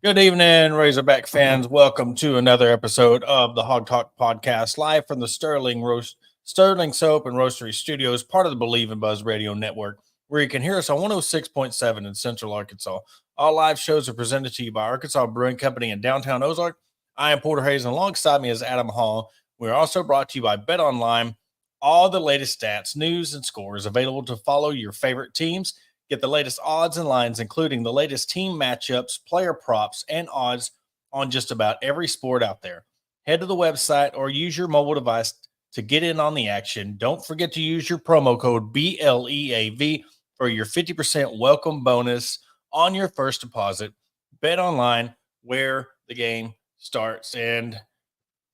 Good evening, Razorback fans. Welcome to another episode of the Hog Talk podcast, live from the Sterling Soap and Roastery Studios, part of the Believe in Buzz Radio Network, where you can hear us on 106.7 in Central Arkansas. All live shows are presented to you by Arkansas Brewing Company in downtown Ozark. I am Porter Hayes, and alongside me is Adam Hall. We're also brought to you by Bet Online. All the latest stats, news, and scores available to follow your favorite teams. Get the latest odds and lines, including the latest team matchups, player props, and odds on just about every sport out there. Head to the website or use your mobile device to get in on the action. Don't forget to use your promo code BLEAV for your 50% welcome bonus on your first deposit. Bet Online, where the game starts. And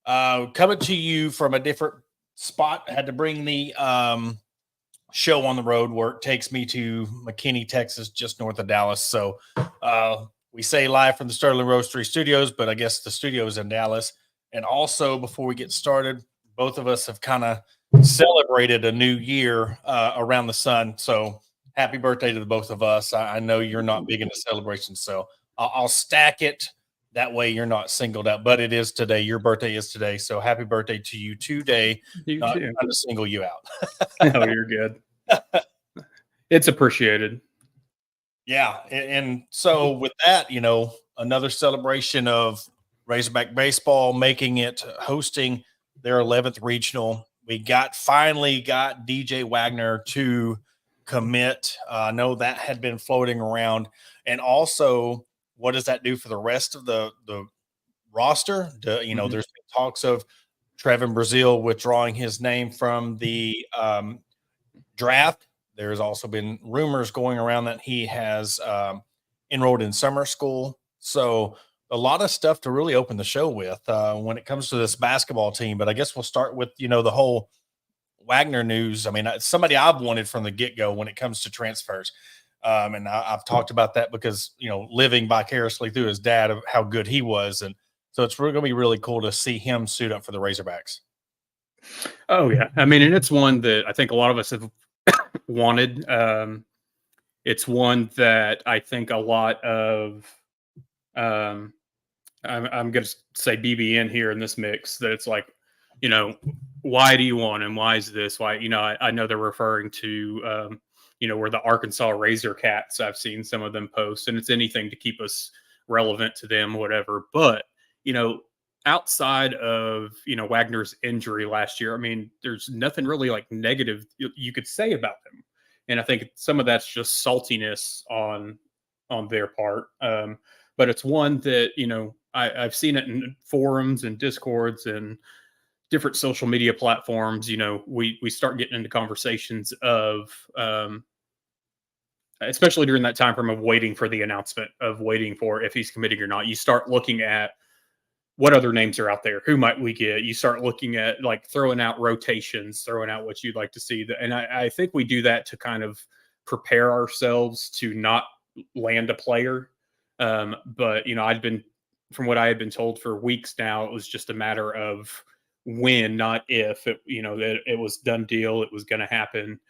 coming to you from a different spot, I had to bring the show on the road. Work takes me to McKinney, Texas, just north of Dallas. So we say live from the Sterling Roastery Studios, but I guess the studio is in Dallas. And also, before we get started, both of us have kind of celebrated a new year around the sun. So happy birthday to the both of us. I know you're not big into celebrations, so I'll stack it. That way you're not singled out, but it is today. Your birthday is today. So happy birthday to you today. You not too. trying to single you out. No, you're good. It's appreciated. Yeah. And so with that, another celebration of Razorback baseball, making it, hosting their 11th regional. We finally got DJ Wagner to commit. I know that had been floating around. And also, what does that do for the rest of the roster? There's been talks of Trevin Brazil withdrawing his name from the draft. There's also been rumors going around that he has enrolled in summer school. So a lot of stuff to really open the show with when it comes to this basketball team. But I guess we'll start with, the whole Wagner news. I mean, it's somebody I've wanted from the get-go when it comes to transfers. And I've talked about that because, living vicariously through his dad of how good he was. And so it's going to be really cool to see him suit up for the Razorbacks. Oh, yeah. I mean, and it's one that I think a lot of us have wanted. It's one that I think a lot of I'm going to say BBN here in this mix, that it's like, why do you want him? Why is this? Why, I know they're referring to, we're the Arkansas Razor Cats. I've seen some of them post, and it's anything to keep us relevant to them, whatever. But, outside of, Wagner's injury last year, I mean, there's nothing really like negative you could say about him. And I think some of that's just saltiness on their part. But it's one that, I've seen it in forums and discords and different social media platforms. We start getting into conversations of, especially during that time frame of waiting for the announcement, of waiting for if he's committing or not. You start looking at what other names are out there. Who might we get? You start looking at like throwing out rotations, throwing out what you'd like to see. And I think we do that to kind of prepare ourselves to not land a player. But, from what I had been told for weeks now, it was just a matter of when, not if. It was done deal. It was going to happen.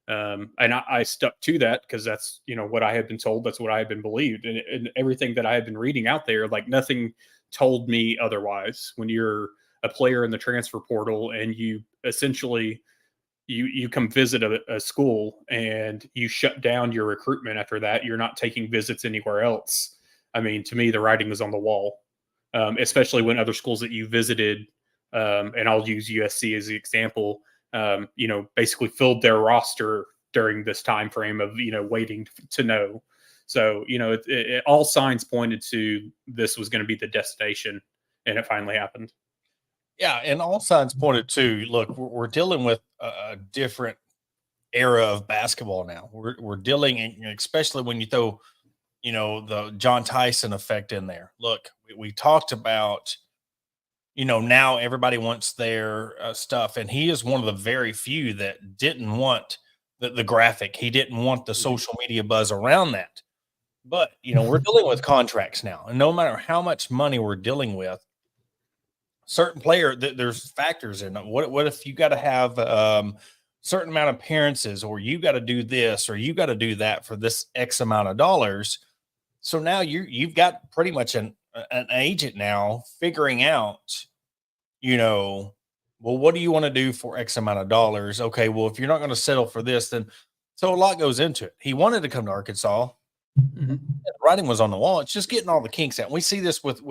And I stuck to that because that's, what I had been told. That's what I had been believed. And everything that I had been reading out there, like nothing told me otherwise. When you're a player in the transfer portal and you essentially you come visit a school and you shut down your recruitment after that, you're not taking visits anywhere else. I mean, to me, the writing is on the wall, especially when other schools that you visited, and I'll use USC as the example, basically filled their roster during this time frame of, waiting to know. So, all signs pointed to this was going to be the destination, and it finally happened. Yeah, and all signs pointed to, look, we're dealing with a different era of basketball now. We're dealing, especially when you throw, the John Tyson effect in there. Look, we talked about, now everybody wants their stuff, and he is one of the very few that didn't want the graphic. He didn't want the social media buzz around that. But, we're dealing with contracts now, and no matter how much money we're dealing with, certain player, there's factors in it. What if you got to have certain amount of appearances, or you got to do this, or you got to do that for this X amount of dollars? So now you've got pretty much an agent now figuring out, well, what do you want to do for X amount of dollars? Okay, well, if you're not going to settle for this, then so a lot goes into it. He wanted to come to Arkansas. Mhm. The writing was on the wall. It's just getting all the kinks out. We see this with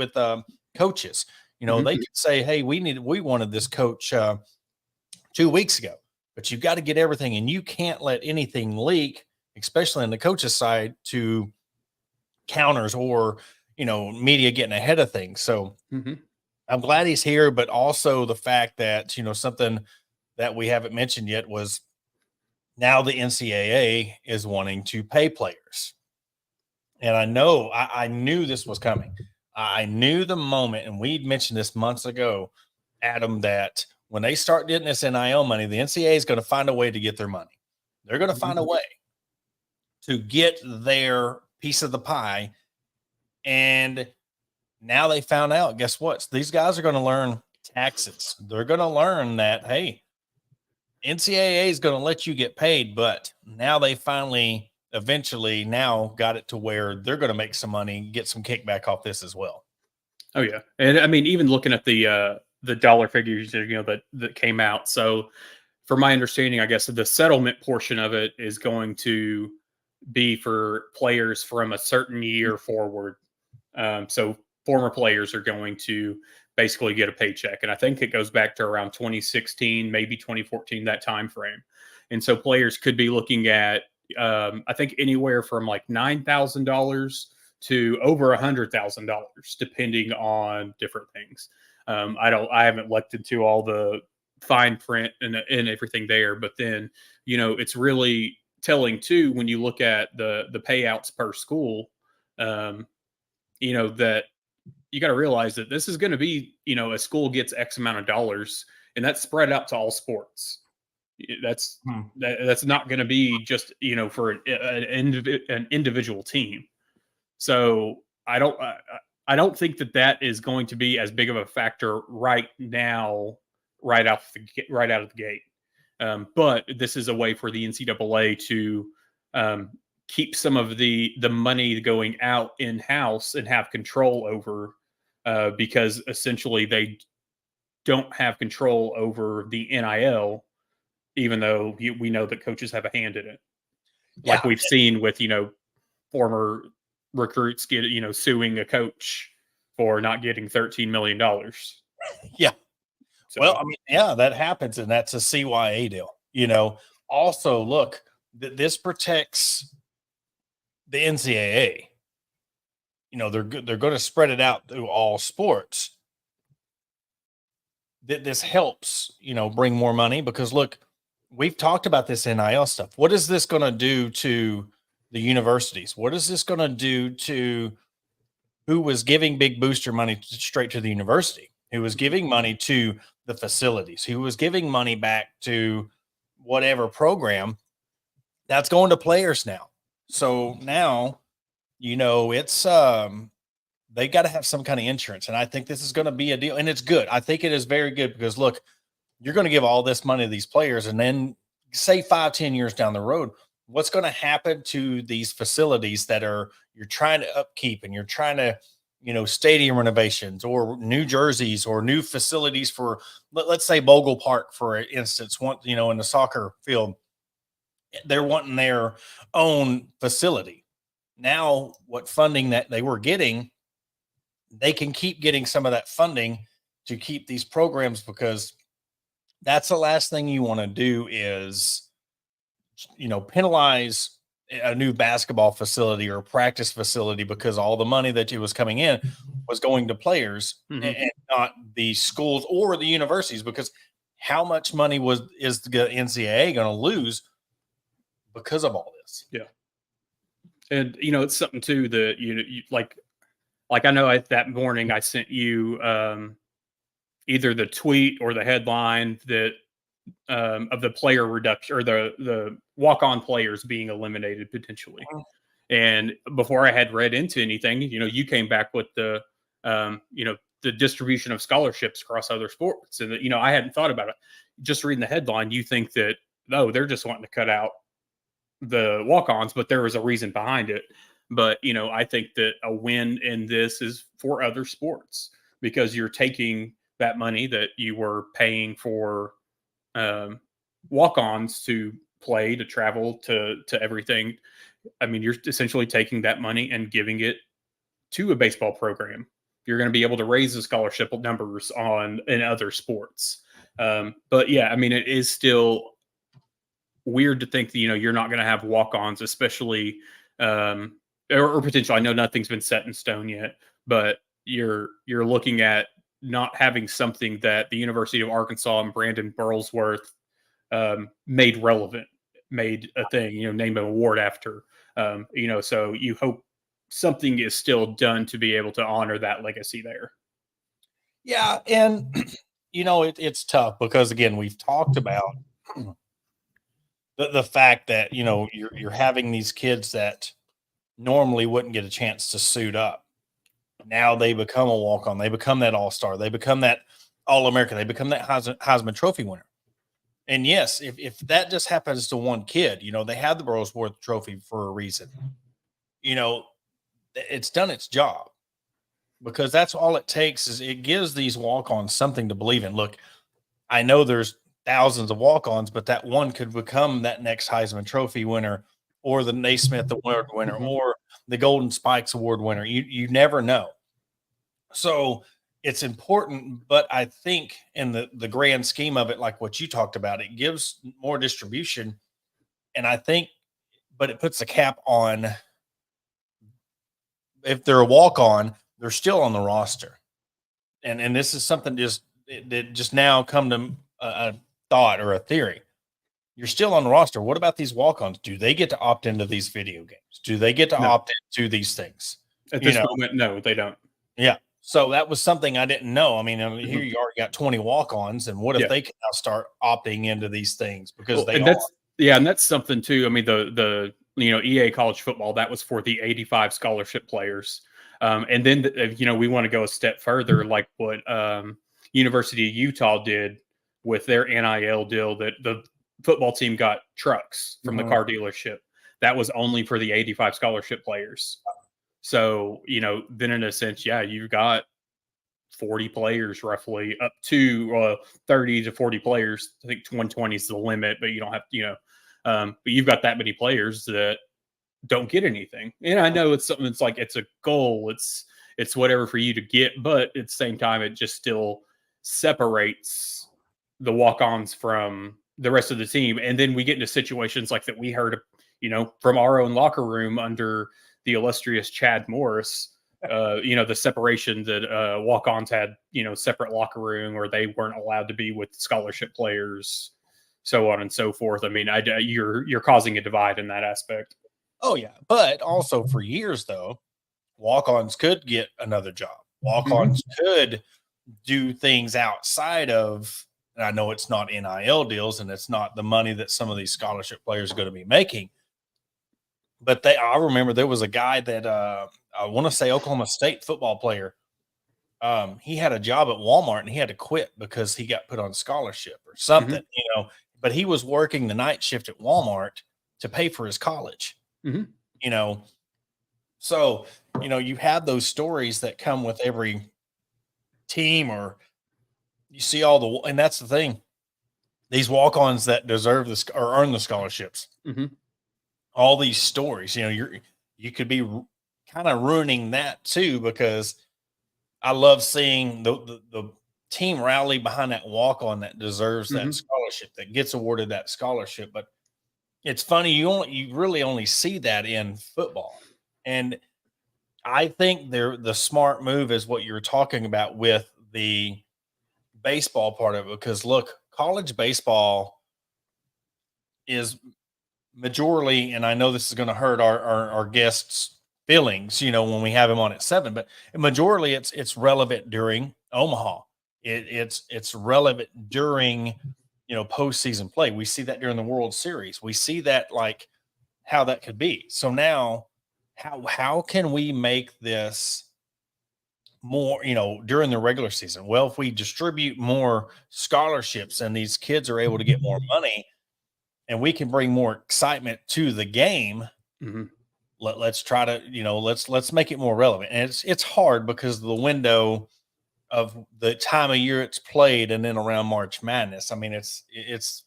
coaches. They could say, "Hey, we wanted this coach 2 weeks ago," but you've got to get everything, and you can't let anything leak, especially on the coach's side, to counters or media getting ahead of things. So Mhm. I'm glad he's here, but also the fact that something that we haven't mentioned yet was now the NCAA is wanting to pay players. And I knew this was coming. I knew the moment, and we'd mentioned this months ago, Adam, that when they start getting this NIL money, the NCAA is going to find a way to get their money. They're going to find a way to get their piece of the pie. And now they found out, guess what? These guys are going to learn taxes. They're going to learn that, hey, NCAA is going to let you get paid, but now they finally eventually now got it to where they're going to make some money, get some kickback off this as well. Oh yeah, and I mean, even looking at the dollar figures, that came out. So, from my understanding, I guess the settlement portion of it is going to be for players from a certain year forward. So, former players are going to basically get a paycheck, and I think it goes back to around 2016, maybe 2014, that time frame. And so, players could be looking at, I think, anywhere from like $9,000 to over $100,000, depending on different things. I haven't looked into all the fine print and everything there, but then it's really telling too when you look at the payouts per school. That you got to realize that this is going to be, a school gets X amount of dollars, and that's spread out to all sports. That's not going to be just for an individual team. So I don't think that is going to be as big of a factor right now, right out of the gate. But this is a way for the NCAA to keep some of the money going out in house and have control over, because essentially they don't have control over the NIL, even though we know that coaches have a hand in it, like Yeah. we've seen with former recruits suing a coach for not getting $13 million. Yeah. So, Well, I mean, yeah, that happens, and that's a CYA deal. Also, look, this protects the NCAA. They're going to spread it out through all sports. This helps, bring more money because look, we've talked about this NIL stuff. What is this going to do to the universities? What is this going to do to who was giving big booster money straight to the university? Who was giving money to the facilities? Who was giving money back to whatever program? That's going to players now. So now, it's they got to have some kind of insurance. And I think this is going to be a deal. And it's good. I think it is very good because look, you're going to give all this money to these players. And then say 5-10 years down the road, what's going to happen to these facilities that you're trying to upkeep and you're trying to, stadium renovations or new jerseys or new facilities for, let's say Bogle Park, for instance, in the soccer field, they're wanting their own facility. Now, what funding that they were getting, they can keep getting some of that funding to keep these programs, because that's the last thing you want to do is, penalize a new basketball facility or practice facility because all the money that it was coming in was going to players and not the schools or the universities, because how much money is the NCAA going to lose because of all this? yeah. And, it's something too that, you like I know that morning I sent you, either the tweet or the headline that, of the player reduction or the walk-on players being eliminated potentially. And before I had read into anything, you came back with the distribution of scholarships across other sports, and that I hadn't thought about it. Just reading the headline, you think that they're just wanting to cut out the walk-ons, but there was a reason behind it. But, I think that a win in this is for other sports, because you're taking that money that you were paying for walk-ons to play, to travel, to everything. I mean, you're essentially taking that money and giving it to a baseball program. You're going to be able to raise the scholarship numbers in other sports. But yeah, I mean, it is still weird to think that you're not going to have walk-ons, especially or potential. I know nothing's been set in stone yet, but you're looking at not having something that the University of Arkansas and Brandon Burlsworth made relevant, made a thing, name an award after. So you hope something is still done to be able to honor that legacy there. Yeah, and it's tough because again, we've talked about the fact that you're having these kids that normally wouldn't get a chance to suit up. Now they become a walk-on, they become that all-star, they become that all-American, they become that Heisman Trophy winner. And yes, if that just happens to one kid, they have the Burlsworth Trophy for a reason. It's done its job, because that's all it takes. Is it gives these walk-ons something to believe in. Look, I know there's thousands of walk-ons, but that one could become that next Heisman Trophy winner, or the Naismith Award winner, or the Golden Spikes Award winner. You never know. So it's important, but I think in the grand scheme of it, like what you talked about, it gives more distribution. And I think, but it puts a cap on, if they're a walk-on, they're still on the roster. And this is something that just now come to a thought or a theory. You're still on the roster. What about these walk-ons? Do they get to opt into these video games? Do they get to opt into these things? At this moment, no, they don't. Yeah. So that was something I didn't know. I mean, here you already got 20 walk-ons, and what if they can now start opting into these things because and that's something too. I mean, the EA college football, that was for the 85 scholarship players. And then, we want to go a step further, like what University of Utah did with their NIL deal, that the football team got trucks from the car dealership. That was only for the 85 scholarship players. So, then in a sense, yeah, you've got 40 players roughly, up to 30 to 40 players. I think 120 is the limit, but you don't have, but you've got that many players that don't get anything. And I know it's something that's like, it's a goal. It's whatever for you to get, but at the same time, it just still separates the walk-ons from the rest of the team. And then we get into situations like that we heard, from our own locker room under the illustrious Chad Morris, the separation that walk-ons had, separate locker room, or they weren't allowed to be with scholarship players, so on and so forth. I mean, you're causing a divide in that aspect. Oh yeah. But also for years though, walk-ons could get another job. Walk-ons could do things outside of, and I know it's not NIL deals and it's not the money that some of these scholarship players are going to be making, but I remember there was a guy that I want to say Oklahoma State football player. He had a job at Walmart and he had to quit because he got put on scholarship or something, but he was working the night shift at Walmart to pay for his college, so, you have those stories that come with every team, or you see and that's the thing, these walk-ons that deserve this or earn the scholarships, all these stories, you could be kind of ruining that too, because I love seeing the team rally behind that walk-on that deserves that scholarship, that gets awarded that scholarship. But it's funny, you really only see that in football. And I think the smart move is what you're talking about with the baseball part of it, because look, college baseball is majorly, and I know this is going to hurt our guests' feelings, when we have him on at 7, but majorly it's relevant during Omaha. It's relevant during postseason play. We see that during the World Series. We see that, like, how that could be. So now, how can we make this more, during the regular season? Well, if we distribute more scholarships and these kids are able to get more money, and we can bring more excitement to the game, let's try to, let's make it more relevant. And it's hard because of the window of the time of year it's played, and then around March Madness. I mean, it's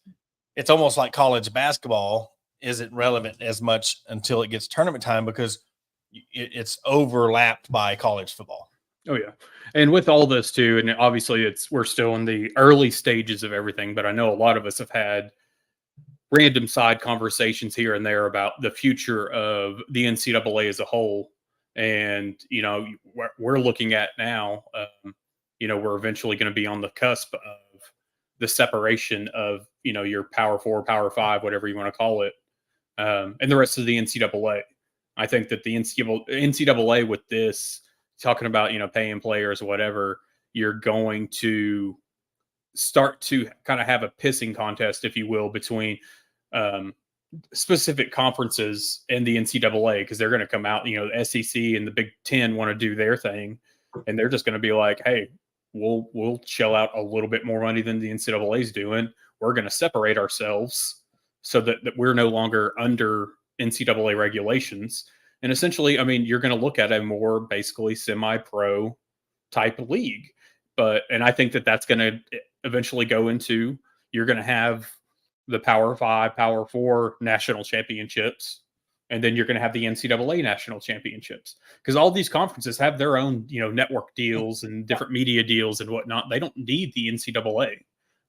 almost like college basketball isn't relevant as much until it gets tournament time because it's overlapped by college football. Oh yeah. And with all this too, and obviously we're still in the early stages of everything, but I know a lot of us have had random side conversations here and there about the future of the NCAA as a whole. And, we're looking at now, we're eventually going to be on the cusp of the separation of, your Power Four, Power Five, whatever you want to call it, and the rest of the NCAA. I think that the NCAA with this, talking about, paying players, whatever, you're going to start to kind of have a pissing contest, if you will, between specific conferences and the NCAA, because they're going to come out, the SEC and the Big Ten want to do their thing, and they're just going to be like, hey, we'll shell out a little bit more money than the NCAA is doing. We're going to separate ourselves so that we're no longer under NCAA regulations. And essentially, I mean, you're going to look at a more basically semi-pro type of league. And I think that that's going to eventually go into, you're going to have the Power Five, Power Four national championships, and then you're going to have the NCAA national championships, because all these conferences have their own, network deals and different media deals and whatnot. They don't need the NCAA.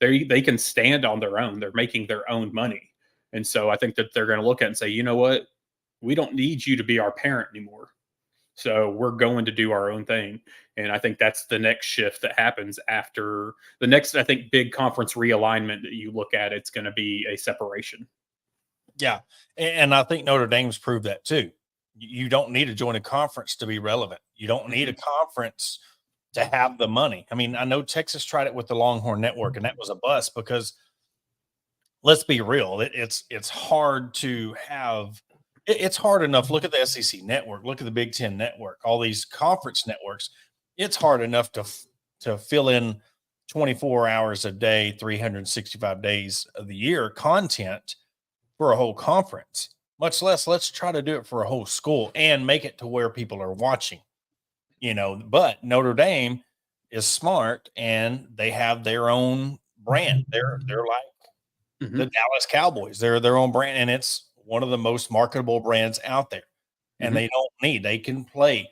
They can stand on their own. They're making their own money. And so I think that they're going to look at it and say, you know what? We don't need you to be our parent anymore. So we're going to do our own thing. And I think that's the next shift that happens after the next, I think, big conference realignment that you look at. It's going to be a separation. Yeah. And I think Notre Dame's proved that too. You don't need to join a conference to be relevant. You don't need a conference to have the money. I mean, I know Texas tried it with the Longhorn Network, and that was a bust because, let's be real, it's hard to have. It's hard enough. Look at the SEC network. Look at the Big Ten network. All these conference networks. It's hard enough to fill in 24 hours a day, 365 days of the year content for a whole conference. Much less, let's try to do it for a whole school and make it to where people are watching. But Notre Dame is smart, and they have their own brand. They're like the Dallas Cowboys. They're their own brand, and it's one of the most marketable brands out there. And they can play,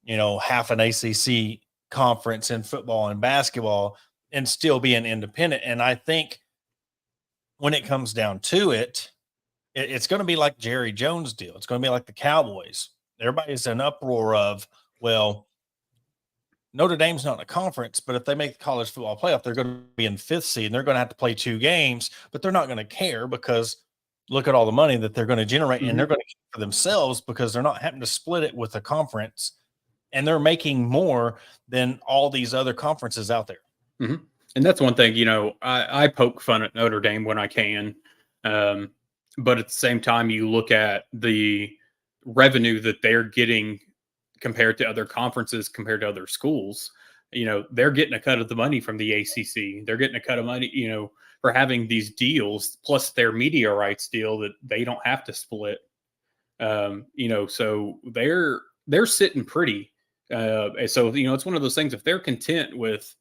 half an ACC conference in football and basketball and still be an independent. And I think when it comes down to it, it's going to be like Jerry Jones' deal. It's going to be like the Cowboys. Everybody's in uproar of, well, Notre Dame's not in a conference, but if they make the college football playoff, they're going to be in fifth seed, and they're going to have to play 2 games, but they're not going to care because look at all the money that they're going to generate, and they're going to keep for themselves because they're not having to split it with a conference, and they're making more than all these other conferences out there. And that's one thing, I poke fun at Notre Dame when I can, but at the same time, you look at the revenue that they're getting compared to other conferences, compared to other schools. They're getting a cut of the money from the ACC. They're getting a cut of money, for having these deals, plus their media rights deal that they don't have to split. So they're sitting pretty. So, it's one of those things, if they're content with,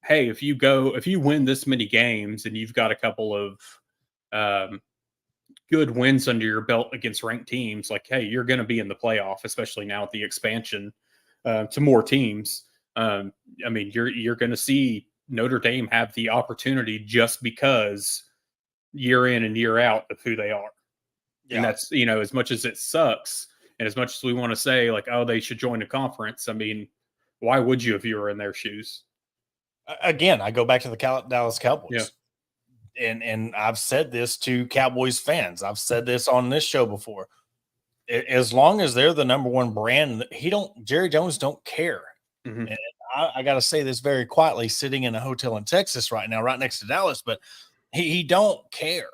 hey, if you win this many games and you've got a couple of good wins under your belt against ranked teams, like, hey, you're going to be in the playoff, especially now with the expansion to more teams. I mean, you're going to see Notre Dame have the opportunity just because year in and year out of who they are. Yeah. And that's, as much as it sucks and as much as we want to say like, oh, they should join a conference. I mean, why would you if you were in their shoes? Again, I go back to the Dallas Cowboys. Yeah. And I've said this to Cowboys fans. I've said this on this show before. As long as they're the number one brand, Jerry Jones don't care. And I got to say this very quietly, sitting in a hotel in Texas right now, right next to Dallas, but he don't care.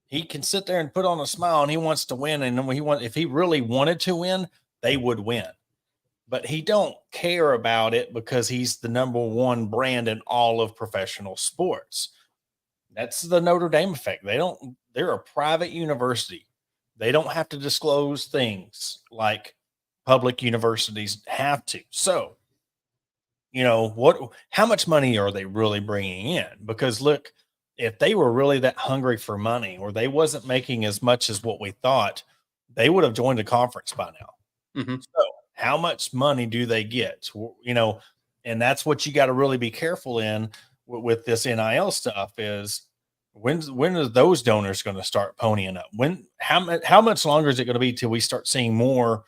He can sit there and put on a smile, and he wants to win. And if he really wanted to win, they would win. But he don't care about it because he's the number one brand in all of professional sports. That's the Notre Dame effect. They're a private university. They don't have to disclose things like public universities have to. So, how much money are they really bringing in? Because look, if they were really that hungry for money or they wasn't making as much as what we thought, they would have joined a conference by now. Hmm. So, how much money do they get? And that's what you got to really be careful in with this NIL stuff is when are those donors going to start ponying up? How much longer is it going to be till we start seeing more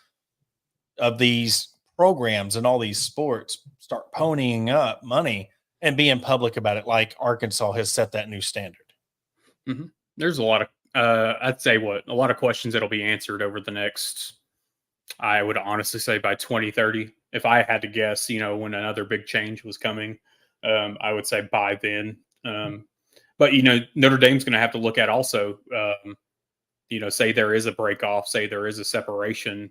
of these programs and all these sports start ponying up money and being public about it, like Arkansas has set that new standard? Hmm. There's a lot of, I'd say a lot of questions that'll be answered over the next, I would honestly say by 2030. If I had to guess, when another big change was coming, I would say by then. But, Notre Dame's going to have to look at also, say there is a break off, say there is a separation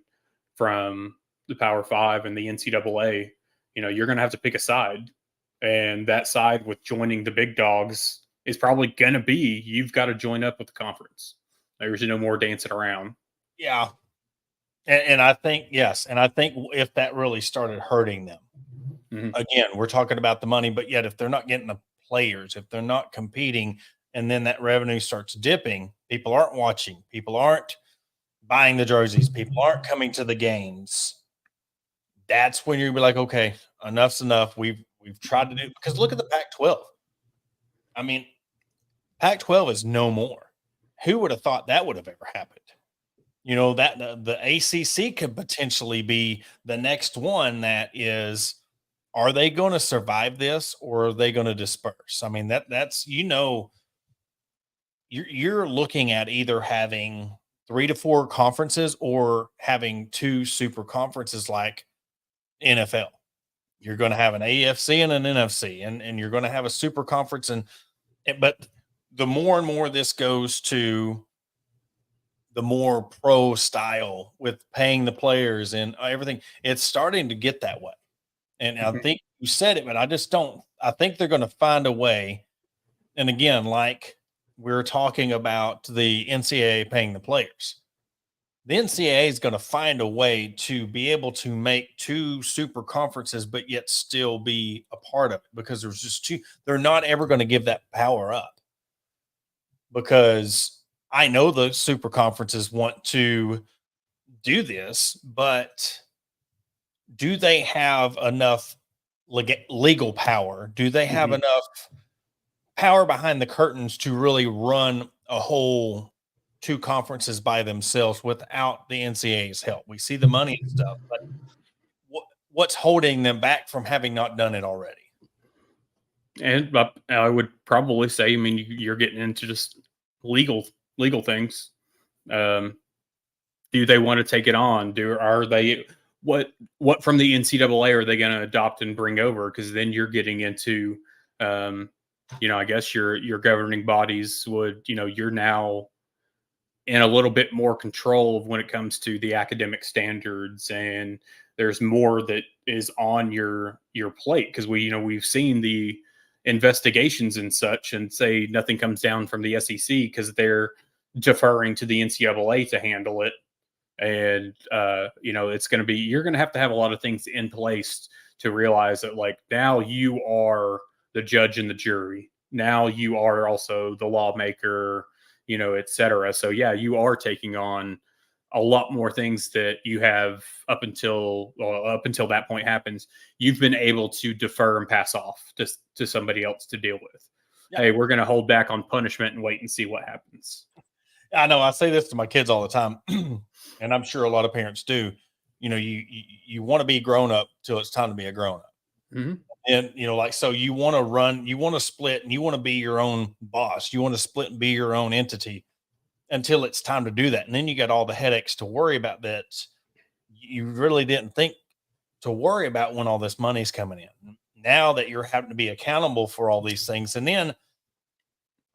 from the Power Five and the NCAA, you're going to have to pick a side. And that side with joining the big dogs is probably going to be you've got to join up with the conference. There's no more dancing around. Yeah. And I think, yes. And I think if that really started hurting them, again, we're talking about the money, but yet if they're not getting the players, if they're not competing, and then that revenue starts dipping, people aren't watching, people aren't buying the jerseys, people aren't coming to the games. That's when you'll be like, okay, enough's enough. We've tried to do, because look at the Pac-12. I mean, Pac-12 is no more. Who would have thought that would have ever happened? That the ACC could potentially be the next one that is. Are they going to survive this, or are they going to disperse? I mean, that's you're looking at either having 3 to 4 conferences or having 2 super conferences like NFL. You're going to have an AFC and an NFC, and you're going to have a super conference. But the more and more this goes to the more pro style with paying the players and everything, it's starting to get that way. And I think you said it, but I just don't. I think they're going to find a way. And again, like we're talking about the NCAA paying the players, the NCAA is going to find a way to be able to make 2 super conferences, but yet still be a part of it because there's just two. They're not ever going to give that power up because I know the super conferences want to do this, but do they have enough legal power? Do they have enough power behind the curtains to really run a whole 2 conferences by themselves without the NCAA's help? We see the money and stuff, but what's holding them back from having not done it already? And I would probably say, I mean, you're getting into just legal things. Do they want to take it on? Are they what from the NCAA are they going to adopt and bring over? Because then you're getting into, I guess your governing bodies would, you're now in a little bit more control of when it comes to the academic standards, and there's more that is on your plate because we've seen the investigations and such, and say nothing comes down from the SEC because they're deferring to the NCAA to handle it. And it's going to be, you're going to have a lot of things in place to realize that, like, now you are the judge and the jury, now you are also the lawmaker, et cetera. So yeah, you are taking on a lot more things that you have up until that point happens. You've been able to defer and pass off to somebody else to deal with. Yeah. Hey, we're going to hold back on punishment and wait and see what happens. I know I say this to my kids all the time, and I'm sure a lot of parents do. You want to be grown up till it's time to be a grown up. Mm-hmm. And, so you want to run, you want to split, and you want to be your own boss. You want to split and be your own entity until it's time to do that. And then you got all the headaches to worry about that you really didn't think to worry about when all this money's coming in. Now that you're having to be accountable for all these things. And then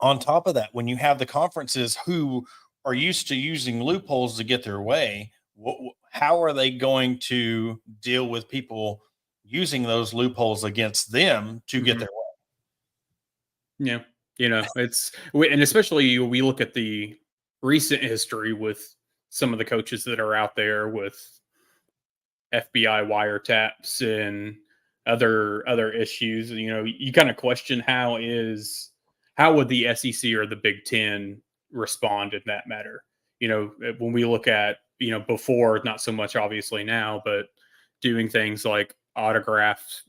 on top of that, when you have the conferences who are used to using loopholes to get their way, how are they going to deal with people using those loopholes against them to get their way? Yeah. And especially we look at the recent history with some of the coaches that are out there with FBI wiretaps and other issues. You kind of question how would the SEC or the Big Ten respond in that matter. When we look at before, not so much obviously now, but doing things like autographs,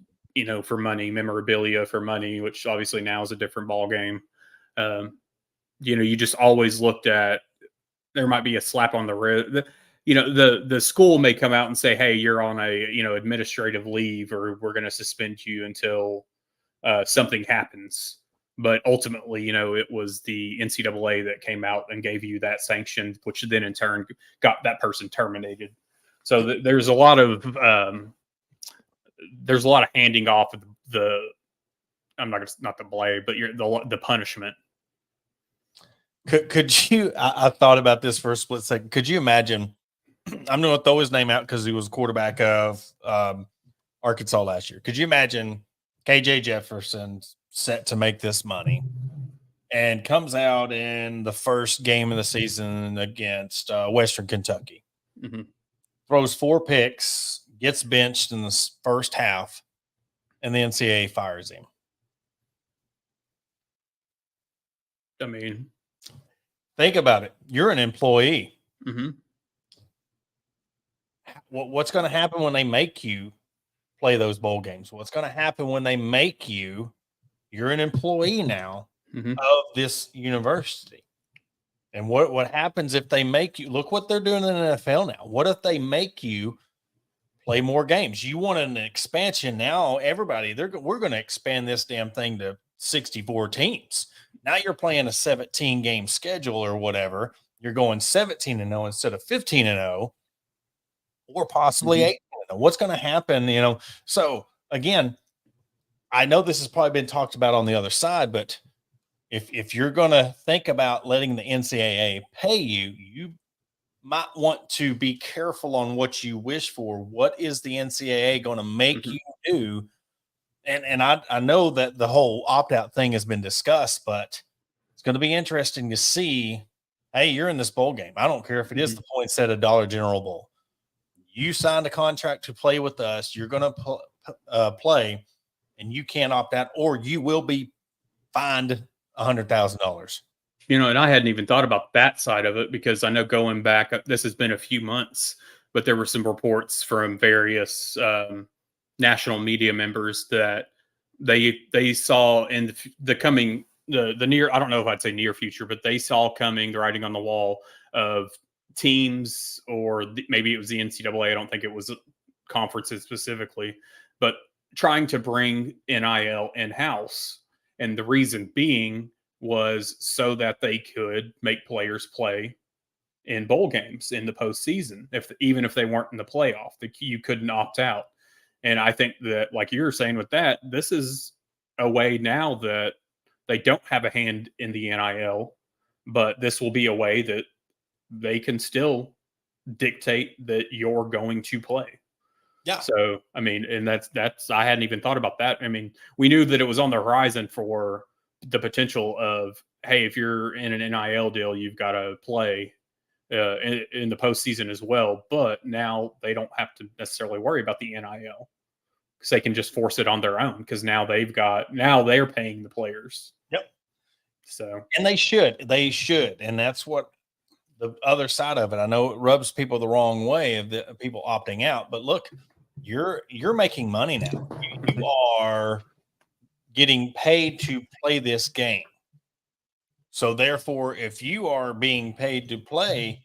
for money, memorabilia for money, which obviously now is a different ball game. You just always looked at, there might be a slap on the wrist. The school may come out and say, hey, you're on a administrative leave, or we're going to suspend you until something happens. But ultimately, it was the NCAA that came out and gave you that sanction, which then in turn got that person terminated. So there's a lot of handing off of the, I'm not the blame, but the punishment. Could you? I thought about this for a split second. Could you imagine? I'm going to throw his name out because he was quarterback of Arkansas last year. Could you imagine KJ Jefferson set to make this money and comes out in the first game of the season against Western Kentucky, throws 4 picks, gets benched in the first half, and the NCAA fires him? I mean, think about it. You're an employee. What's going to happen when they make you play those bowl games? What's going to happen when they make you're an employee now of this university? And what happens if they make you, look what they're doing in the NFL now. What if they make you play more games? You want an expansion now, everybody, we're going to expand this damn thing to 64 teams. Now you're playing a 17 game schedule or whatever. You're going 17-0 instead of 15-0, or possibly 18-0. What's going to happen? So again, I know this has probably been talked about on the other side, but if you're going to think about letting the NCAA pay you, you might want to be careful on what you wish for. What is the NCAA going to make you do? And I know that the whole opt-out thing has been discussed, but it's going to be interesting to see, hey, you're in this bowl game. I don't care if it is the Poinsettia Dollar General Bowl. You signed a contract to play with us. You're going to play, and you can't opt out, or you will be fined $100,000. And I hadn't even thought about that side of it, because I know going back, this has been a few months, but there were some reports from various national media members that they saw in the coming, the near, I don't know if I'd say near future, but they saw coming, the writing on the wall of teams, or maybe it was the NCAA. I don't think it was conferences specifically, but trying to bring NIL in-house. And the reason being was so that they could make players play in bowl games in the postseason, even if they weren't in the playoff. You couldn't opt out. And I think that, like you were saying with that, this is a way now that they don't have a hand in the NIL, but this will be a way that they can still dictate that you're going to play. Yeah. So, I mean, and that's I hadn't even thought about that. I mean, we knew that it was on the horizon for the potential of, hey, if you're in an NIL deal, you've got to play in the postseason as well. But now they don't have to necessarily worry about the NIL, because they can just force it on their own, because now they're paying the players. Yep. So, and they should. And that's what the other side of it. I know it rubs people the wrong way of the people opting out, but look, you're making money now. You are getting paid to play this game. So therefore, if you are being paid to play,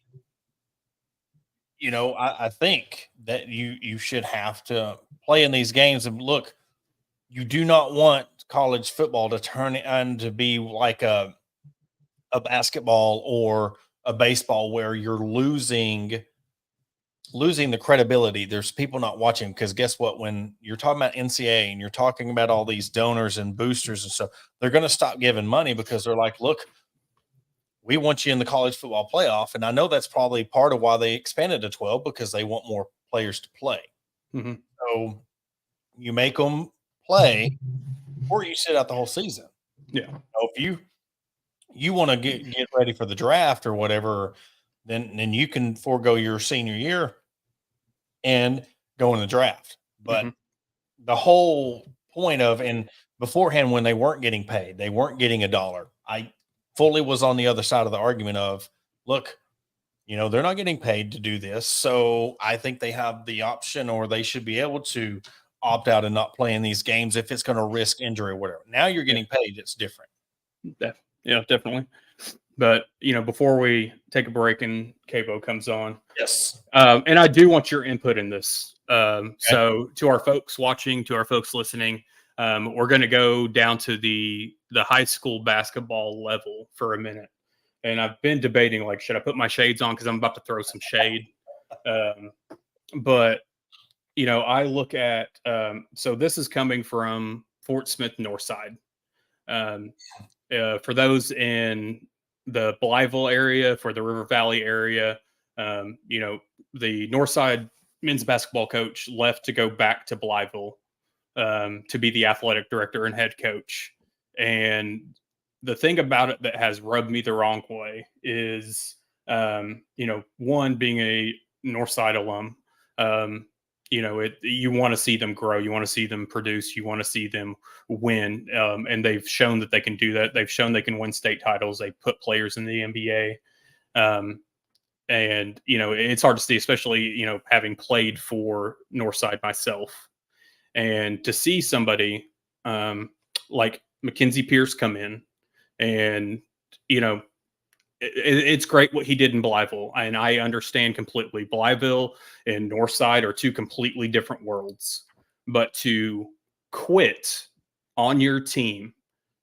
I think that you should have to play in these games. And look, you do not want college football to turn into be like a basketball or a baseball where you're losing the credibility. There's people not watching, because guess what? When you're talking about NCAA and you're talking about all these donors and boosters and stuff, they're going to stop giving money, because they're like, look, we want you in the college football playoff. And I know that's probably part of why they expanded to 12, because they want more players to play. So you make them play, or you sit out the whole season. Yeah. If you want to get ready for the draft or whatever, then you can forego your senior year and go in the draft. But the whole point of, and beforehand, when they weren't getting paid, they weren't getting a dollar. I fully was on the other side of the argument of, look, they're not getting paid to do this. So I think they have the option, or they should be able to opt out and not play in these games if it's going to risk injury or whatever. Now you're getting paid. It's different. Yeah, definitely. But, before we take a break and Cabo comes on. Yes. And I do want your input in this. Okay. So to our folks watching, to our folks listening, we're going to go down to the high school basketball level for a minute. And I've been debating, like, should I put my shades on? Because I'm about to throw some shade. But, I look at, so this is coming from Fort Smith Northside. For those in the Blytheville area, for the River Valley area, the Northside men's basketball coach left to go back to Blytheville to be the athletic director and head coach. And the thing about it that has rubbed me the wrong way is, one, being a Northside alum, you want to see them grow, you want to see them produce, you want to see them win, and they've shown that they can do that. They've shown they can win state titles. They put players in the NBA, and it's hard to see, especially having played for Northside myself, and to see somebody like Mackenzie Pierce come in, and it's great what he did in Blytheville, and I understand completely. Blytheville and Northside are two completely different worlds. But to quit on your team,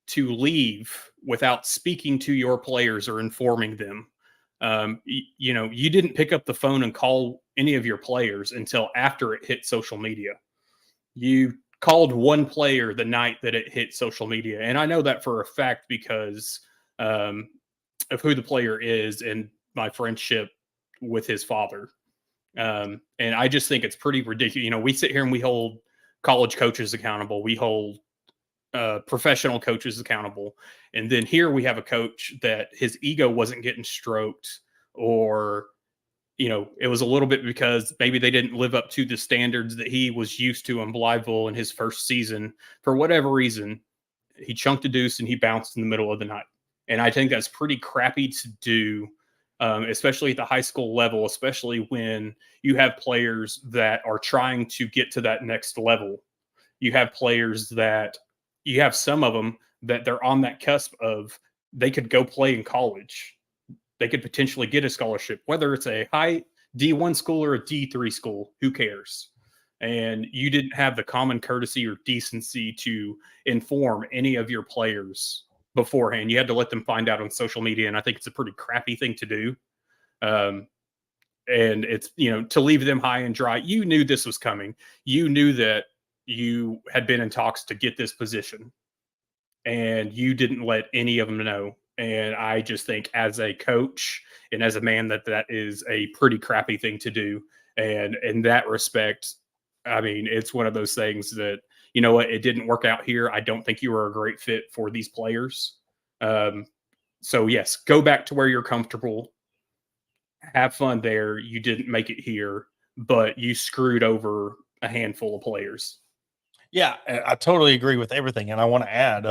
to leave without speaking to your players or informing them, you didn't pick up the phone and call any of your players until after it hit social media. You called one player the night that it hit social media, and I know that for a fact because of who the player is and my friendship with his father. And I just think it's pretty ridiculous. We sit here and we hold college coaches accountable. We hold professional coaches accountable. And then here we have a coach that his ego wasn't getting stroked, or, it was a little bit because maybe they didn't live up to the standards that he was used to in Blytheville in his first season. For whatever reason, he chunked a deuce and he bounced in the middle of the night. And I think that's pretty crappy to do, especially at the high school level, especially when you have players that are trying to get to that next level. You have players that you have some of them that they're on that cusp of, they could go play in college. They could potentially get a scholarship, whether it's a high D1 school or a D3 school, who cares? And you didn't have the common courtesy or decency to inform any of your players beforehand. You had to let them find out on social media, and I think it's a pretty crappy thing to do. And it's, to leave them high and dry. You knew this was coming. You knew that you had been in talks to get this position, and you didn't let any of them know. And I just think, as a coach and as a man, that is a pretty crappy thing to do. And in that respect, I mean, it's one of those things that, it didn't work out here. I don't think you were a great fit for these players. So yes, go back to where you're comfortable. Have fun there. You didn't make it here, but you screwed over a handful of players. Yeah, I totally agree with everything. And I want to add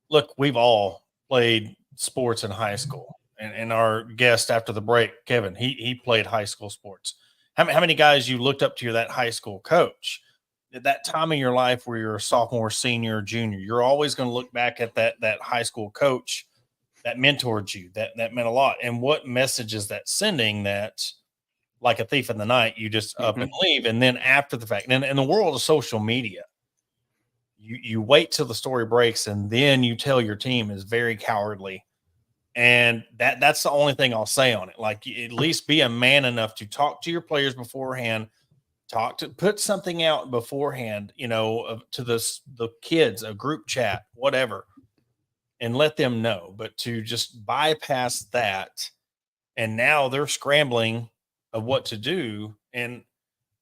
look, we've all played sports in high school, and our guest after the break, Kevin, he played high school sports. How many guys you looked up to that high school coach? At that time in your life where you're a sophomore, senior, junior, you're always going to look back at that high school coach that mentored you, that meant a lot. And what message is that sending, that like a thief in the night, you just up and leave? And then after the fact, and in the world of social media, you wait till the story breaks and then you tell your team, is very cowardly. And that's the only thing I'll say on it. Like, at least be a man enough to talk to your players beforehand, put something out beforehand, to the kids, a group chat, whatever, and let them know. But to just bypass that, and now they're scrambling of what to do. And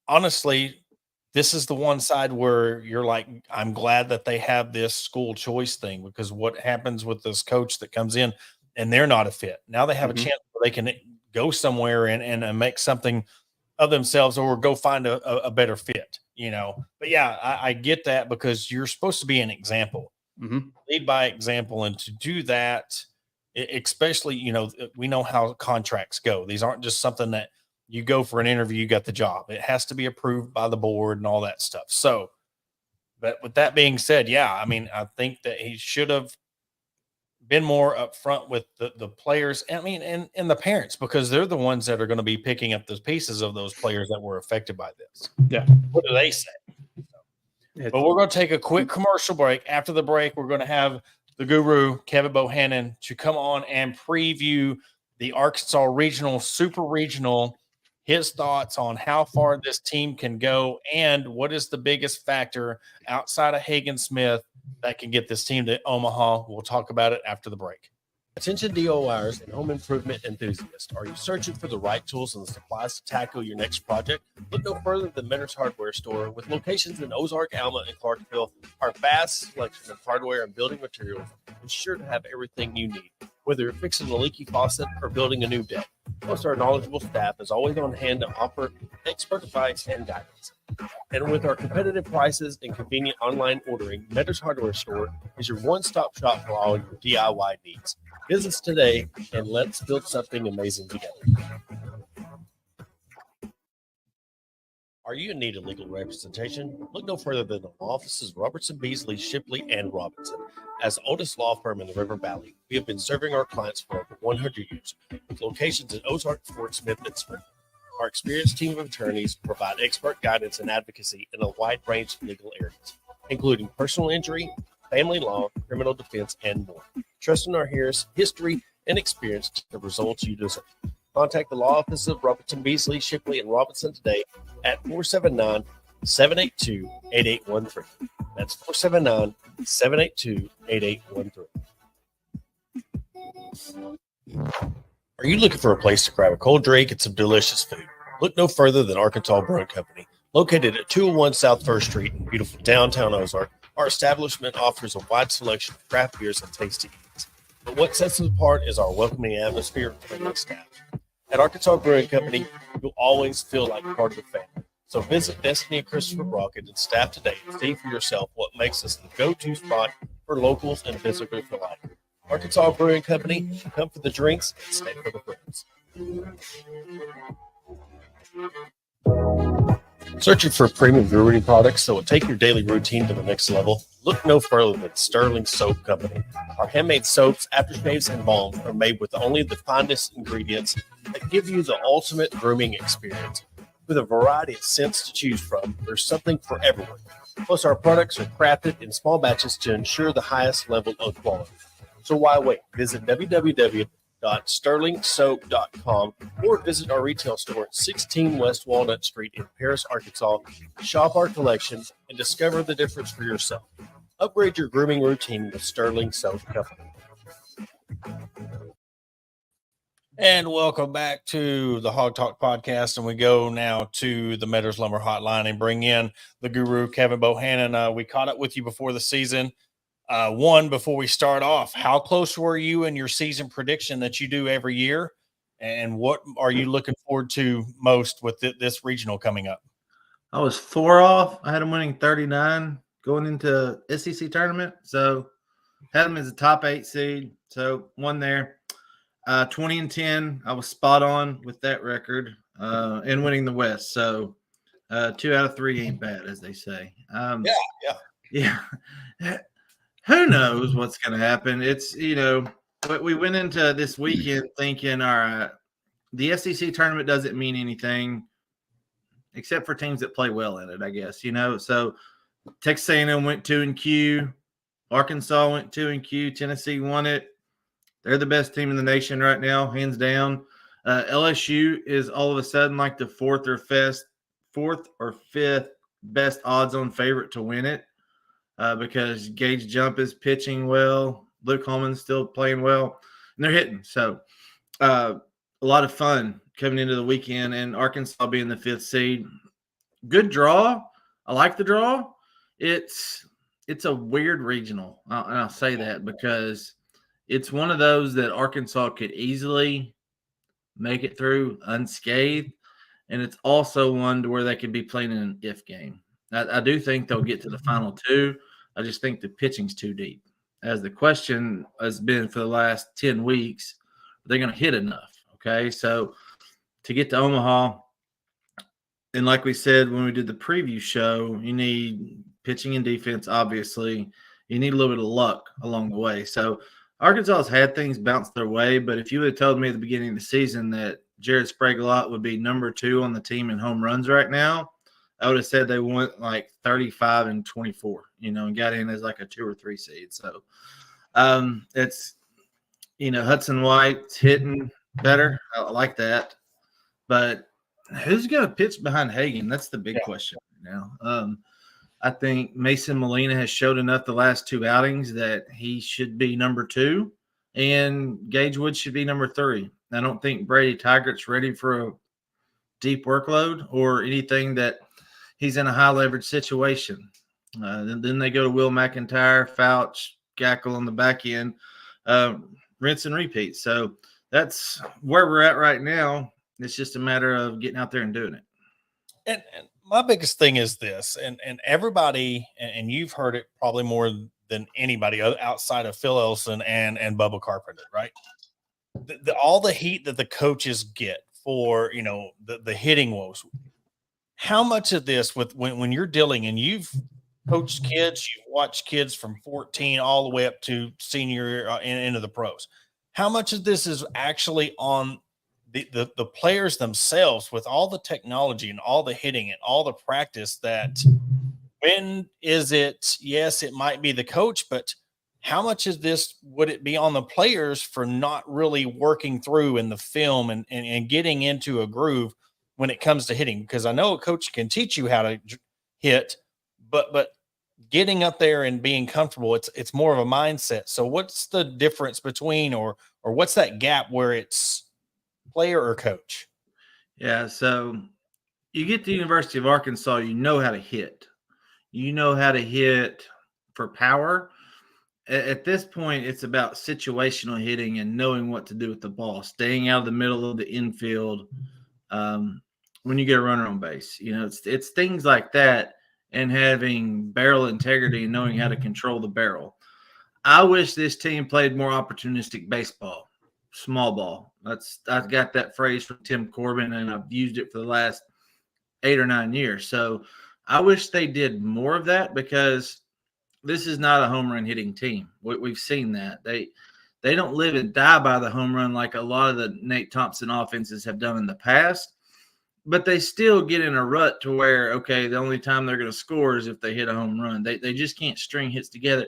honestly, this is the one side where you're like, I'm glad that they have this school choice thing, because what happens with this coach that comes in and they're not a fit? Now they have a chance where they can go somewhere and make something of themselves, or go find a better fit, But yeah, I get that, because you're supposed to be an example, lead by example. And to do that, especially, we know how contracts go. These aren't just something that you go for an interview, you got the job. It has to be approved by the board and all that stuff. So, but with that being said, yeah, I mean, I think that he should have been more upfront with the players. I mean, and the parents, because they're the ones that are going to be picking up the pieces of those players that were affected by this. Yeah. What do they say? But we're going to take a quick commercial break. After the break, we're going to have the guru, Kevin Bohannon, to come on and preview the Arkansas Regional, Super Regional, his thoughts on how far this team can go and what is the biggest factor outside of Hagen Smith that can get this team to Omaha. We'll talk about it after the break. Attention DIYers and home improvement enthusiasts. Are you searching for the right tools and the supplies to tackle your next project? Look no further than Mentor's Hardware Store. With locations in Ozark, Alma, and Clarksville, our vast selection of hardware and building materials is sure to have everything you need. Whether you're fixing a leaky faucet or building a new deck, plus our knowledgeable staff is always on hand to offer expert advice and guidance. And with our competitive prices and convenient online ordering, Mentor's Hardware Store is your one-stop shop for all your DIY needs. Visit us today and let's build something amazing together. Are you in need of legal representation? Look no further than the law offices Robertson, Beasley, Shipley, and Robinson. As the oldest law firm in the River Valley, we have been serving our clients for over 100 years, with locations in Ozark, Fort Smith, and Springfield. Our experienced team of attorneys provide expert guidance and advocacy in a wide range of legal areas, including personal injury, family law, criminal defense, and more. Trust in our history and experience to the results you deserve. Contact the law office of Robertson, Beasley, Shipley, and Robinson today at 479-782-8813. That's 479-782-8813. Are you looking for a place to grab a cold drink and some delicious food? Look no further than Arkansas Brewing Company. Located at 201 South 1st Street in beautiful downtown Ozark, our establishment offers a wide selection of craft beers and tasty eats. But what sets us apart is our welcoming atmosphere and friendly staff. At Arkansas Brewing Company, you'll always feel like part of the family. So visit Destiny and Christopher Brockett and staff today and see for yourself what makes us the go-to spot for locals and visitors alike. Arkansas Brewing Company, come for the drinks and stay for the friends. Searching for premium brewery products that will take your daily routine to the next level? Look no further than Sterling Soap Company. Our handmade soaps, aftershaves, and balms are made with only the finest ingredients that give you the ultimate grooming experience. With a variety of scents to choose from, there's something for everyone. Plus, our products are crafted in small batches to ensure the highest level of quality. So why wait? Visit www.sterlingsoap.com or visit our retail store at 16 West Walnut Street in Paris, Arkansas. Shop our collection and discover the difference for yourself. Upgrade your grooming routine with Sterling Soap Company. And welcome back to the Hog Talk podcast. And we go now to the Meadows Lumber Hotline and bring in the guru, Kevin Bohannon. We caught up with you before the season. Before we start off, how close were you in your season prediction that you do every year? And what are you looking forward to most with this regional coming up? I was 4 off. I had them winning 39 going into SEC tournament. So had them as a top 8 seed. So won there. 20-10. I was spot on with that record and winning the West. So 2 out of 3 ain't bad, as they say. Yeah. Who knows what's going to happen? It's, we went into this weekend thinking, all right, the SEC tournament doesn't mean anything except for teams that play well in it, I guess, So Texas A&M went 2-Q. Arkansas went 2-Q. Tennessee won it. They're the best team in the nation right now, hands down. LSU is all of a sudden like the fourth or fifth best odds-on favorite to win it. Because Gage Jump is pitching well. Luke Holman's still playing well. And they're hitting. So a lot of fun coming into the weekend. And Arkansas being the 5th seed. Good draw. I like the draw. It's a weird regional. And I'll say that because it's one of those that Arkansas could easily make it through unscathed. And it's also one to where they could be playing in an if game. I do think they'll get to the final two. I just think the pitching's too deep. As the question has been for the last 10 weeks, are they going to hit enough? Okay, so to get to Omaha, and like we said when we did the preview show, you need pitching and defense, obviously. You need a little bit of luck along the way. So Arkansas has had things bounce their way, but if you would have told me at the beginning of the season that Jared Sprague-Lott would be number 2 on the team in home runs right now, I would have said they went like 35 and 24, and got in as like a 2 or 3 seed. So it's, Hudson White's hitting better. I like that. But who's going to pitch behind Hagan? That's the big question right now. I think Mason Molina has showed enough the last 2 outings that he should be number 2, and Gage Wood should be number 3. I don't think Brady Tyggart's ready for a deep workload or anything that he's in a high leverage situation. Then they go to Will McIntyre, Fouch, Gackle on the back end, rinse and repeat. So that's where we're at right now. It's just a matter of getting out there and doing it. And my biggest thing is this, and everybody, and you've heard it probably more than anybody outside of Phil Elson and Bubba Carpenter, right? All the heat that the coaches get for, the hitting woes. How much of this when you're dealing, and you've coached kids, you've watched kids from 14 all the way up to senior into the pros. How much of this is actually on the players themselves with all the technology and all the hitting and all the practice? That when is it? Yes, it might be the coach, but how much is this? Would it be on the players for not really working through in the film and getting into a groove when it comes to hitting? Because I know a coach can teach you how to hit, but getting up there and being comfortable, it's more of a mindset. So what's the difference between, or what's that gap where it's player or coach? Yeah, so you get to the University of Arkansas, you know how to hit. You know how to hit for power. At this point, it's about situational hitting and knowing what to do with the ball, staying out of the middle of the infield when you get a runner on base. It's things like that, and having barrel integrity and knowing how to control the barrel. I wish this team played more opportunistic baseball, small ball. I've got that phrase from Tim Corbin, and I've used it for the last 8 or 9 years. So I wish they did more of that, because this is not a home run hitting team. We've seen that. They don't live and die by the home run like a lot of the Nate Thompson offenses have done in the past, but they still get in a rut to where, okay, the only time they're going to score is if they hit a home run. They just can't string hits together,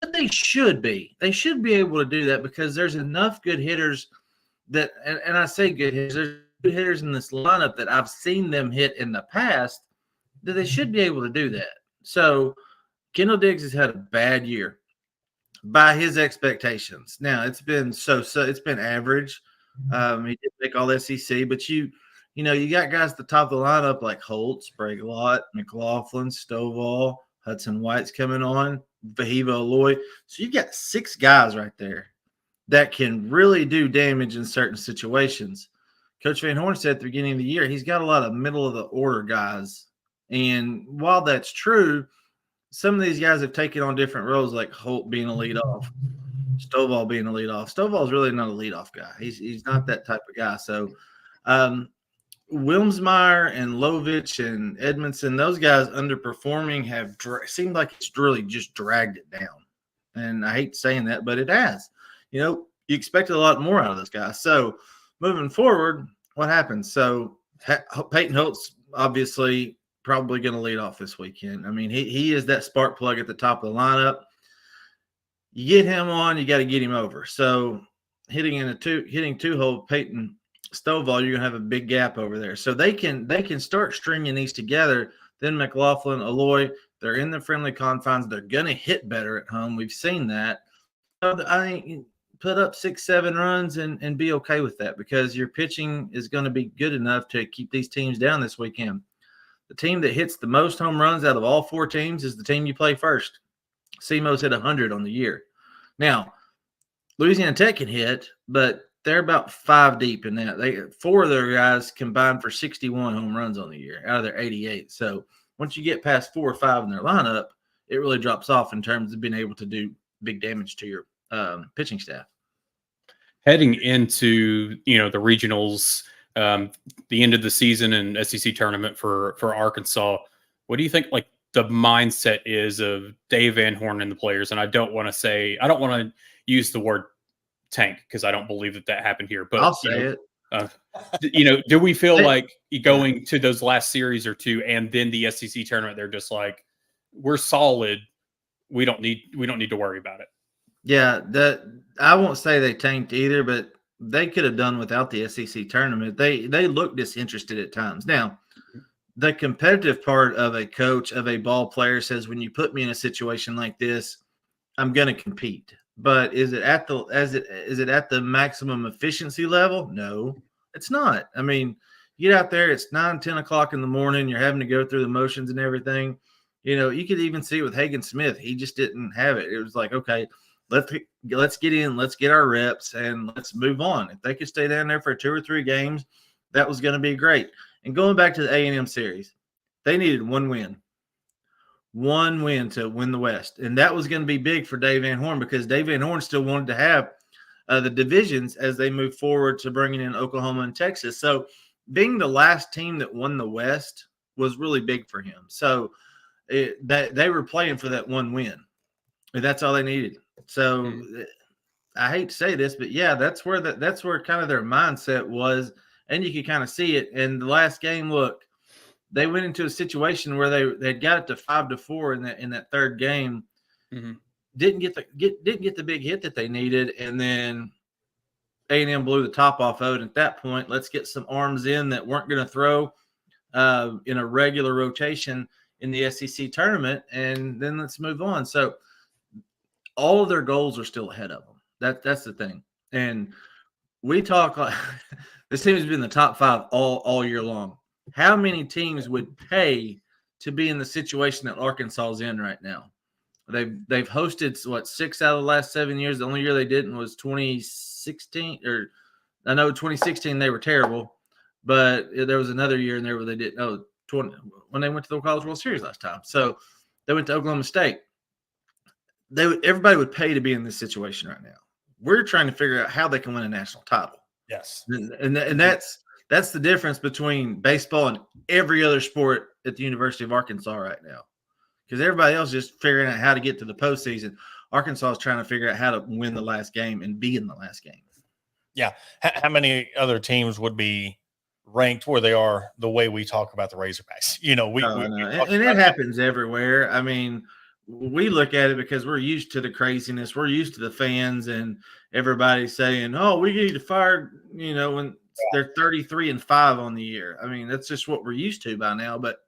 but they should be. They should be able to do that, because there's enough good hitters that, and I say good hitters, there's good hitters in this lineup that I've seen them hit in the past, that they should be able to do that. So Kendall Diggs has had a bad year by his expectations. Now, it's been it's been average. He did make all SEC, but you got guys at the top of the lineup like Holt, Sprague-Lott, McLaughlin, Stovall, Hudson White's coming on, Vahiva Aloy. So you've got 6 guys right there that can really do damage in certain situations. Coach Van Horn said at the beginning of the year, he's got a lot of middle of the order guys. And while that's true, some of these guys have taken on different roles, like Holt being a leadoff, Stovall being a leadoff. Stovall's really not a leadoff guy. He's not that type of guy. So Wilmsmeyer and Lovich and Edmondson, those guys underperforming have seemed like it's really just dragged it down. And I hate saying that, but it has. You expected a lot more out of those guys. So moving forward, what happens? So Peyton Holt's obviously probably going to lead off this weekend. I mean, he is that spark plug at the top of the lineup. You get him on, you got to get him over. So hitting 2-hole Peyton Stovall, you're gonna have a big gap over there. So they can start stringing these together. Then McLaughlin, Aloy, they're in the friendly confines. They're gonna hit better at home. We've seen that. So I think put up 6-7 runs and be okay with that, because your pitching is going to be good enough to keep these teams down this weekend. The team that hits the most home runs out of all 4 teams is the team you play first. SEMO's hit 100 on the year. Now, Louisiana Tech can hit, but they're about 5 deep in that. 4 of their guys combined for 61 home runs on the year out of their 88. So once you get past 4 or 5 in their lineup, it really drops off in terms of being able to do big damage to your pitching staff. Heading into the regionals, the end of the season and SEC tournament for Arkansas, what do you think like the mindset is of Dave Van Horn and the players? And I don't want to use the word tank because I don't believe that happened here. But I'll say it. Do we feel like going to those last series or two and then the SEC tournament, they're just like, we're solid. We don't need to worry about it. Yeah, I won't say they tanked either, but they could have done without the SEC tournament. They look disinterested at times. Now, the competitive part of a coach, of a ball player says, when you put me in a situation like this, I'm going to compete. But is it at the maximum efficiency level? No, it's not. I mean, you get out there, it's 9, 10 o'clock in the morning, you're having to go through the motions and everything. You could even see it with Hagen Smith. He just didn't have it. It was like, okay, let's get in, let's get our reps, and let's move on. If they could stay down there for 2 or 3 games, that was going to be great. And going back to the A&M series, they needed one win to win the West. And that was going to be big for Dave Van Horn because Dave Van Horn still wanted to have the divisions as they move forward to bringing in Oklahoma and Texas. So being the last team that won the West was really big for him. So they were playing for that one win. And that's all they needed. So I hate to say this, but yeah, that's where kind of their mindset was. And you could kind of see it in the last game. Look, they went into a situation where they got it to 5-4 in that third game. Mm-hmm. Didn't get the big hit that they needed, and then A&M blew the top off of it. At that point, let's get some arms in that weren't going to throw in a regular rotation in the SEC tournament, and then let's move on. So all of their goals are still ahead of them. That's the thing. And we talk like this team has been in the top 5 all year long. How many teams would pay to be in the situation that Arkansas is in right now? They've hosted 6 out of the last 7 years. The only year they didn't was 2016, or I know 2016 they were terrible, but there was another year in there where they didn't. Oh, when they went to the College World Series last time. So they went to Oklahoma State. Everybody would pay to be in this situation right now. We're trying to figure out how they can win a national title. Yes, and that's the difference between baseball and every other sport at the University of Arkansas right now. Because everybody else is just figuring out how to get to the postseason. Arkansas is trying to figure out how to win the last game and be in the last game. Yeah. How many other teams would be ranked where they are the way we talk about the Razorbacks? And it happens everywhere. I mean, we look at it because we're used to the craziness. We're used to the fans and everybody saying, oh, we need to fire, when they're 33-5 on the year. I mean, that's just what we're used to by now. But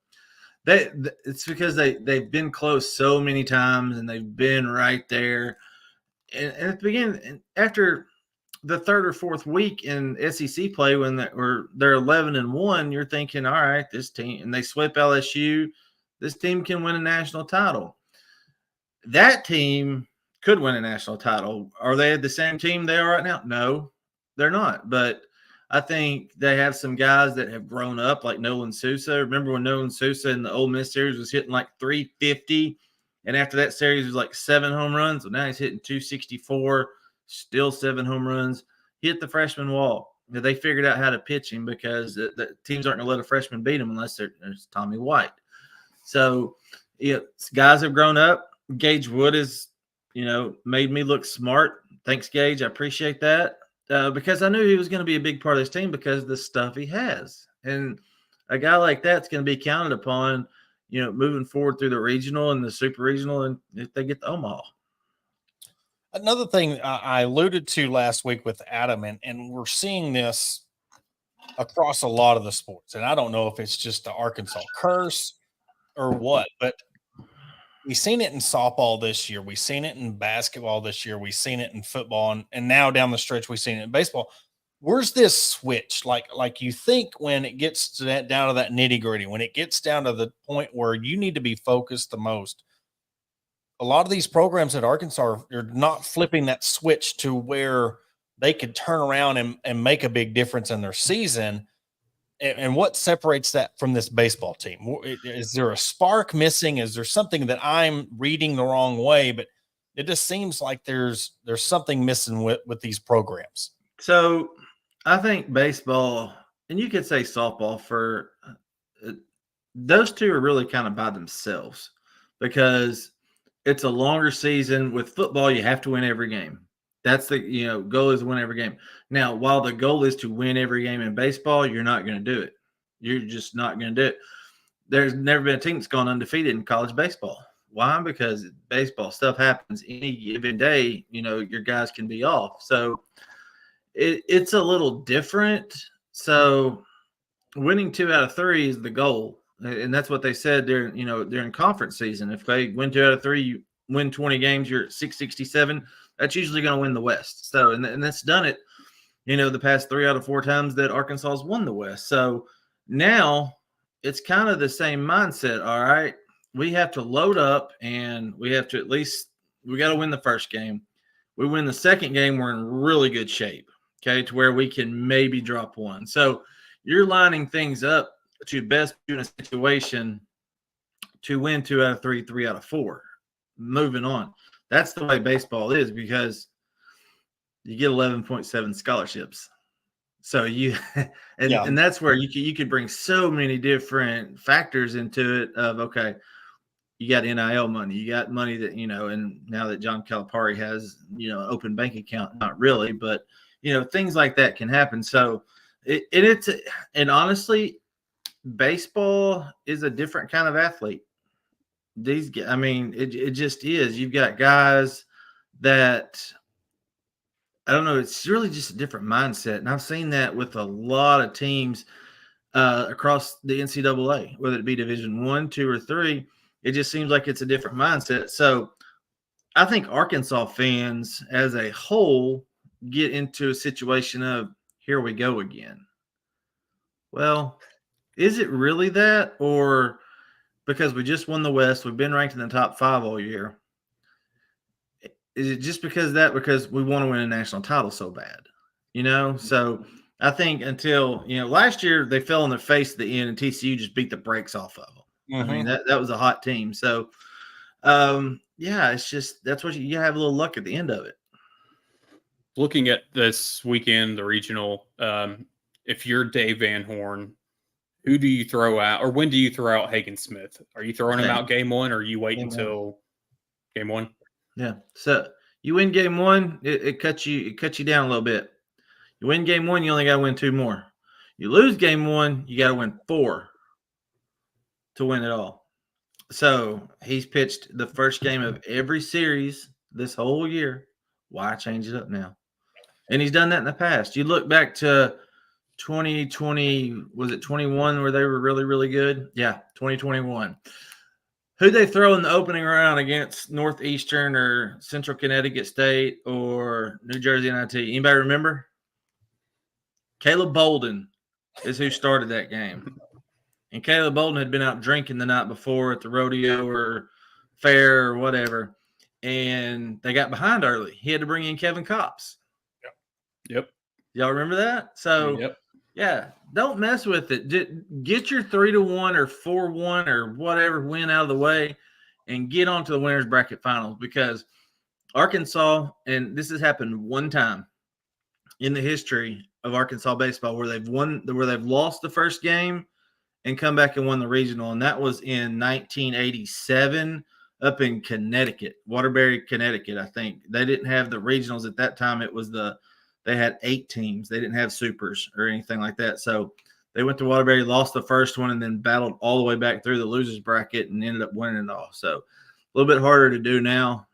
it's because they've been close so many times and they've been right there. And at the beginning, after the 3rd or 4th week in SEC play, when they're 11-1, you're thinking, all right, this team, and they swept LSU, this team can win a national title. That team could win a national title. Are they the same team they are right now? No, they're not. But I think they have some guys that have grown up, like Nolan Sousa. Remember when Nolan Sousa in the Ole Miss series was hitting like 350, and after that series was like 7 home runs? Well, now he's hitting 264, still 7 home runs. He hit the freshman wall. They figured out how to pitch him because the teams aren't going to let a freshman beat him unless there's Tommy White. So, guys have grown up. Gage Wood is, made me look smart. Thanks, Gage. I appreciate that. Because I knew he was going to be a big part of this team because of the stuff he has. And a guy like that's going to be counted upon, moving forward through the regional and the super regional, and if they get to Omaha. Another thing I alluded to last week with Adam, and we're seeing this across a lot of the sports. And I don't know if it's just the Arkansas curse or what, but we've seen it in softball this year. We've seen it in basketball this year. We've seen it in football. And now down the stretch, we've seen it in baseball. Where's this switch? Like you think when it gets to that, down to that nitty gritty, when it gets down to the point where you need to be focused the most, a lot of these programs at Arkansas are not flipping that switch to where they could turn around and make a big difference in their season. And what separates that from this baseball team? Is there a spark missing? Is there something that I'm reading the wrong way? But it just seems like there's something missing with these programs. So I think baseball, and you could say softball for those two are really kind of by themselves because it's a longer season. With football, you have to win every game. That's the goal is to win every game. Now, while the goal is to win every game in baseball, you're not going to do it. You're just not going to do it. There's never been a team that's gone undefeated in college baseball. Why? Because baseball stuff happens any given day. Your guys can be off. So it's a little different. So winning 2 out of 3 is the goal. And that's what they said during conference season. If they win 2 out of 3, you win 20 games, you're at 667. That's usually going to win the West. So, and that's done it, the past 3 out of 4 times that Arkansas has won the West. So now it's kind of the same mindset. All right, we have to load up and we have to we got to win the first game. We win the second game, we're in really good shape, okay, to where we can maybe drop one. So you're lining things up to best in a situation to win 2 out of 3, 3 out of 4. Moving on. That's the way baseball is because you get 11.7 scholarships. So and that's where you could bring so many different factors into it of, okay, you got NIL money, you got money that, and now that John Calipari has, open bank account, not really, but, things like that can happen. So and honestly, baseball is a different kind of athlete. It just is. You've got guys that, I don't know, it's really just a different mindset. And I've seen that with a lot of teams across the NCAA, whether it be Division 1, 2, or 3. It just seems like it's a different mindset. So I think Arkansas fans as a whole get into a situation of, here we go again. Well, is it really that? Or because we just won the West, we've been ranked in the top 5 all year. Is it just because we want to win a national title so bad? So I think until, last year they fell on their face at the end and TCU just beat the brakes off of them. Mm-hmm. I mean, that was a hot team. So, it's just, that's what you have a little luck at the end of it. Looking at this weekend, the regional, if you're Dave Van Horn, who do you throw out, or when do you throw out Hagen Smith? Are you throwing him out game 1, or you wait until game 1? Yeah. So you win game 1, it cuts you down a little bit. You win game 1, you only got to win 2 more. You lose game 1, you got to win 4 to win it all. So he's pitched the first game of every series this whole year. Why change it up now? And he's done that in the past. You look back to 2020, was it 21 where they were really, really good? Yeah, 2021. Who'd they throw in the opening round against Northeastern or Central Connecticut State or New Jersey NIT? Anybody remember? Caleb Bolden is who started that game. And Caleb Bolden had been out drinking the night before at the rodeo or fair or whatever. And they got behind early. He had to bring in Kevin Copps. Yep. Y'all remember that? So, yep. Yeah, don't mess with it. Get your 3-1 or 4-1 or whatever win out of the way and get on to the winners bracket finals, because Arkansas, and this has happened one time in the history of Arkansas baseball where they've lost the first game and come back and won the regional, and that was in 1987 up in Connecticut, Waterbury, Connecticut. I think they didn't have the regionals at that time. They had 8 teams. They didn't have supers or anything like that. So they went to Waterbury, lost the first one, and then battled all the way back through the losers bracket and ended up winning it all. So a little bit harder to do now.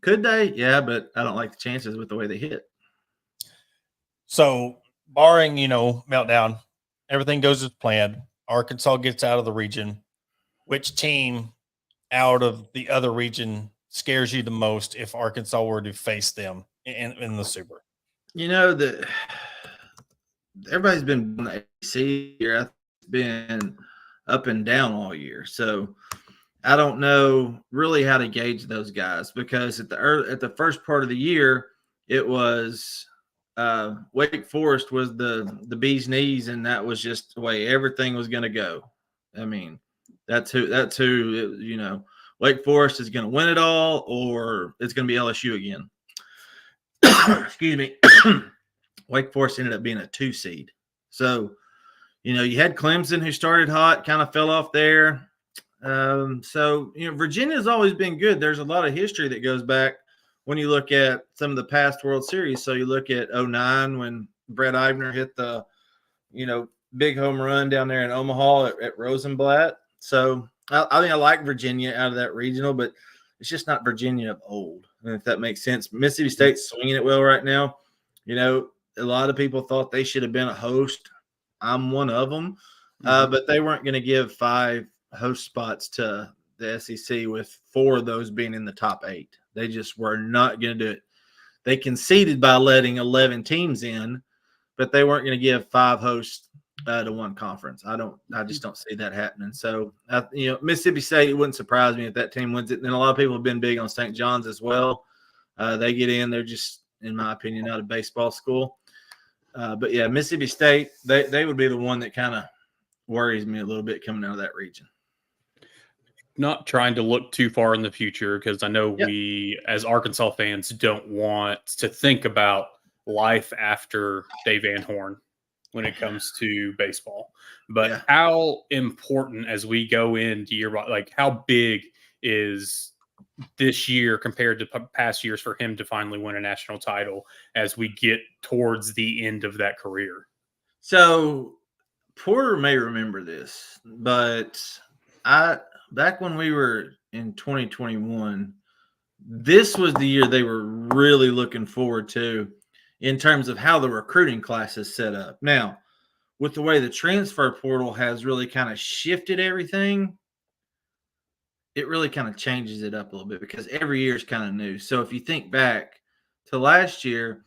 Could they? Yeah, but I don't like the chances with the way they hit. So barring, meltdown, everything goes as planned. Arkansas gets out of the region. Which team out of the other region scares you the most if Arkansas were to face them in the Super? Everybody's been on the AC here. It's been up and down all year. So I don't know really how to gauge those guys, because at the first part of the year, it was Wake Forest was the bee's knees, and that was just the way everything was going to go. I mean, that's who you know. Wake Forest is going to win it all, or it's going to be LSU again. Excuse me. Wake Forest ended up being a 2 seed. So, you know, you had Clemson, who started hot, kind of fell off there. So, you know, Virginia's always been good. There's a lot of history that goes back when you look at some of the past World Series. So you look at 09 when Brett Eibner hit the, you know, big home run down there in Omaha at Rosenblatt. So I think I like Virginia out of that regional, but it's just not Virginia of old, if that makes sense. Mississippi State's swinging it well right now. You know, a lot of people thought they should have been a host. I'm one of them, but they weren't going to give 5 host spots to the SEC with 4 of those being in the top 8. They just were not going to do it. They conceded by letting 11 teams in, but they weren't going to give 5 hosts to one conference. I just don't see that happening. So, you know, Mississippi State, it wouldn't surprise me if that team wins it. And a lot of people have been big on St. John's as well. They get in. They're just, in my opinion, not a baseball school. But yeah, Mississippi State, they would be the one that kind of worries me a little bit coming out of that region. Not trying to look too far in the future, because I know we, as Arkansas fans, don't want to think about life after Dave Van Horn when it comes to baseball. But how important, as we go into year, like how big is this year compared to past years for him to finally win a national title as we get towards the end of that career? So Porter may remember this, but back when we were in 2021, this was the year they were really looking forward to in terms of how the recruiting class is set up. Now, with the way the transfer portal has really kind of shifted everything, it really kind of changes it up a little bit because every year is kind of new. So if you think back to last year,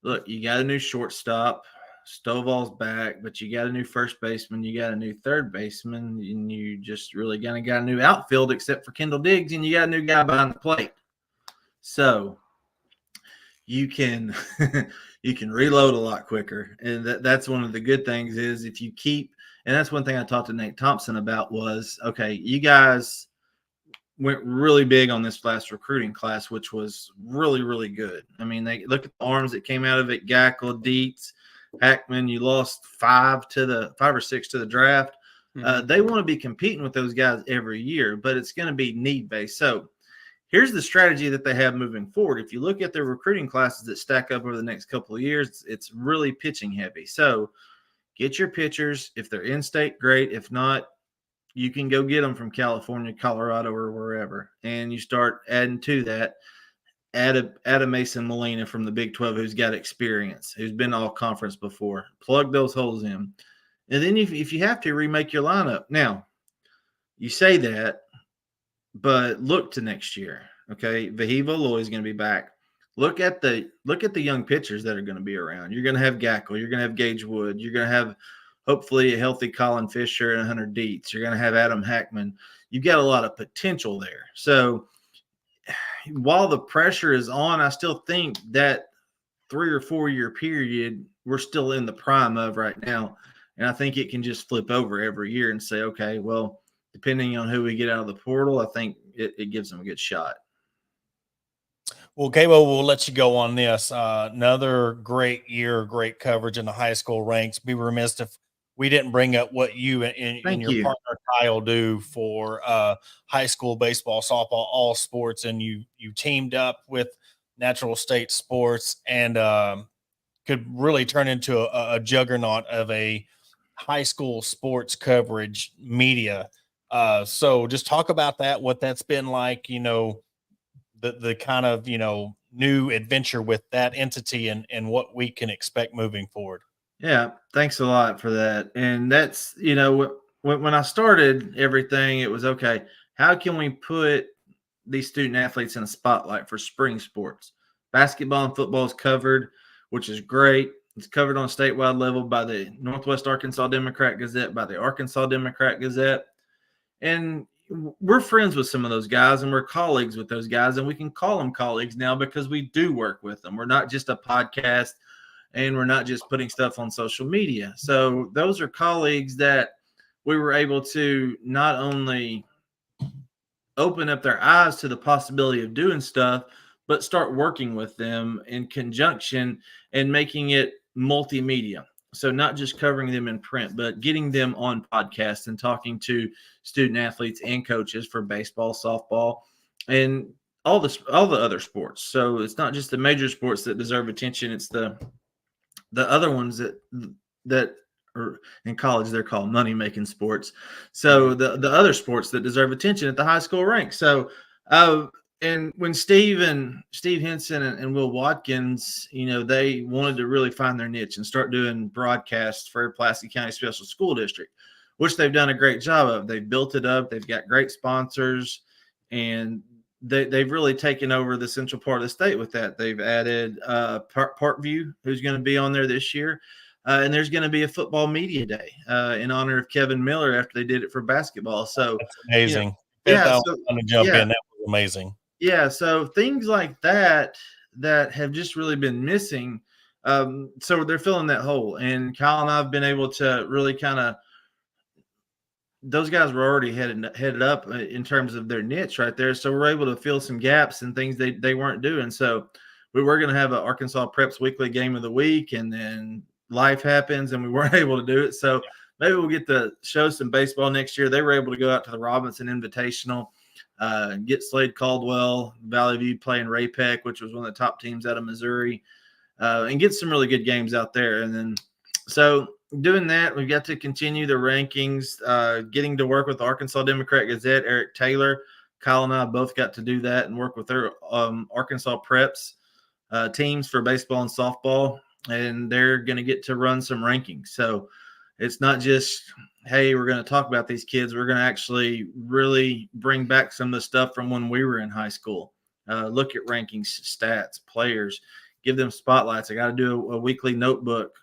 look, you got a new shortstop. Stovall's back, but you got a new first baseman, you got a new third baseman, and you just really got a new outfield except for Kendall Diggs, and you got a new guy behind the plate. So you can you can reload a lot quicker, and that's one of the good things is if you keep. And that's one thing I talked to Nate Thompson about was, okay, you guys went really big on this last recruiting class, which was really, really good. I mean, they look at the arms that came out of it: Gackle, Dietz, Hackman. You lost 5 or 6 to the draft. They want to be competing with those guys every year, but it's going to be need based. So here's the strategy that they have moving forward. If you look at their recruiting classes that stack up over the next couple of years, it's really pitching heavy. So get your pitchers. If they're in state, great. If not, you can go get them from California, Colorado, or wherever. And you start adding to that. Add a Mason Molina from the Big 12 who's got experience, who's been all conference before. Plug those holes in. And then if you have to, remake your lineup. Now, you say that, but look to next year. Okay, Vahiva Loy is going to be back. Look at the young pitchers that are going to be around. You're going to have Gackle. You're going to have Gage Wood. You're going to have hopefully a healthy Colin Fisher and Hunter Dietz. You're going to have Adam Hackman. You've got a lot of potential there. So while the pressure is on, I still think that 3 or 4 year period we're still in the prime of right now. And I think it can just flip over every year and say, okay, well, depending on who we get out of the portal, I think it gives them a good shot. Well, Cabo, we'll let you go on this. Another great year, great coverage in the high school ranks. Be remiss if we didn't bring up what you and your partner Kyle do for high school baseball, softball, all sports, and you teamed up with Natural State Sports and could really turn into a juggernaut of a high school sports coverage media. So just talk about that, what that's been like, you know, the kind of, you know, new adventure with that entity and what we can expect moving forward. Yeah, thanks a lot for that. And that's, you know, when I started everything, it was, okay, how can we put these student athletes in a spotlight for spring sports? Basketball and football is covered, which is great. It's covered on a statewide level by the Northwest Arkansas Democrat Gazette, by the Arkansas Democrat Gazette. And we're friends with some of those guys and we're colleagues with those guys, and we can call them colleagues now because we do work with them. We're not just a podcast and we're not just putting stuff on social media. So those are colleagues that we were able to not only open up their eyes to the possibility of doing stuff, but start working with them in conjunction and making it multimedia. So not just covering them in print, but getting them on podcasts and talking to student athletes and coaches for baseball, softball, and all the other sports. So it's not just the major sports that deserve attention; it's the other ones that or in college they're called money making sports. So the other sports that deserve attention at the high school ranks. So and when Steve Henson and Will Watkins, they wanted to really find their niche and start doing broadcasts for Pulaski County Special School District, which they've done a great job of. They've built it up. They've got great sponsors, and they've really taken over the central part of the state with that. They've added Parkview, who's going to be on there this year. And there's going to be a football media day in honor of Kevin Miller after they did it for basketball. So that's amazing. Yeah, so, to jump in. That was amazing. Yeah. So things like that have just really been missing. So they're filling that hole. And Kyle and I have been able to really kind of, those guys were already headed up in terms of their niche right there. So we're able to fill some gaps and things they weren't doing. So we were going to have an Arkansas Preps Weekly Game of the Week, and then life happens and we weren't able to do it. So maybe we'll get to show some baseball next year. They were able to go out to the Robinson Invitational, get Slade Caldwell, Valley View playing Ray-Pec, which was one of the top teams out of Missouri, and get some really good games out there. And then so doing that, we've got to continue the rankings, getting to work with the Arkansas Democrat Gazette, Eric Taylor. Kyle and I both got to do that and work with their Arkansas Preps teams for baseball and softball. And they're going to get to run some rankings. So it's not just, hey, we're going to talk about these kids. We're going to actually really bring back some of the stuff from when we were in high school. Look at rankings, stats, players, give them spotlights. I got to do a weekly notebook,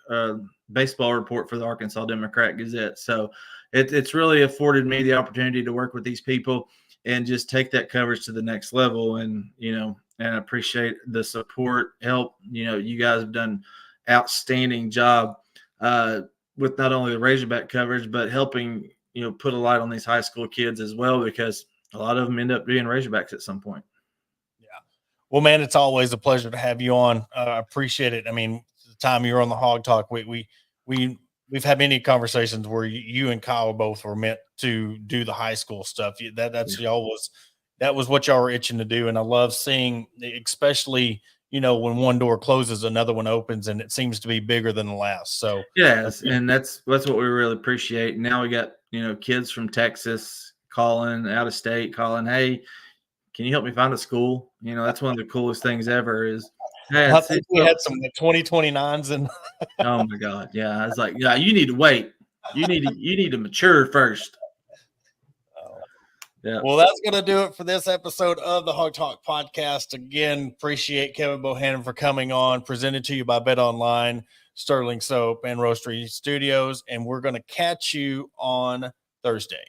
baseball report for the Arkansas Democrat Gazette. So it's really afforded me the opportunity to work with these people and just take that coverage to the next level. And, and I appreciate the support, help. You guys have done outstanding job with not only the Razorback coverage, but helping, put a light on these high school kids as well, because a lot of them end up being Razorbacks at some point. Yeah. Well, man, it's always a pleasure to have you on. I appreciate it. I mean, the time you were on the Hog Talk, we've had many conversations where you and Kyle both were meant to do the high school stuff. That was what y'all were itching to do. And I love seeing, especially, when one door closes, another one opens, and it seems to be bigger than the last. So yes, and that's what we really appreciate. Now we got kids from Texas calling, out of state calling, hey, can you help me find a school? That's one of the coolest things ever. Is we had some 2029s and oh my God, yeah, I was like, yeah, you need to wait. You need to mature first. Yeah. Well, that's going to do it for this episode of the Hog Talk podcast. Again, appreciate Kevin Bohannon for coming on, presented to you by Bet Online, Sterling Soap, and Roastery Studios. And we're going to catch you on Thursday.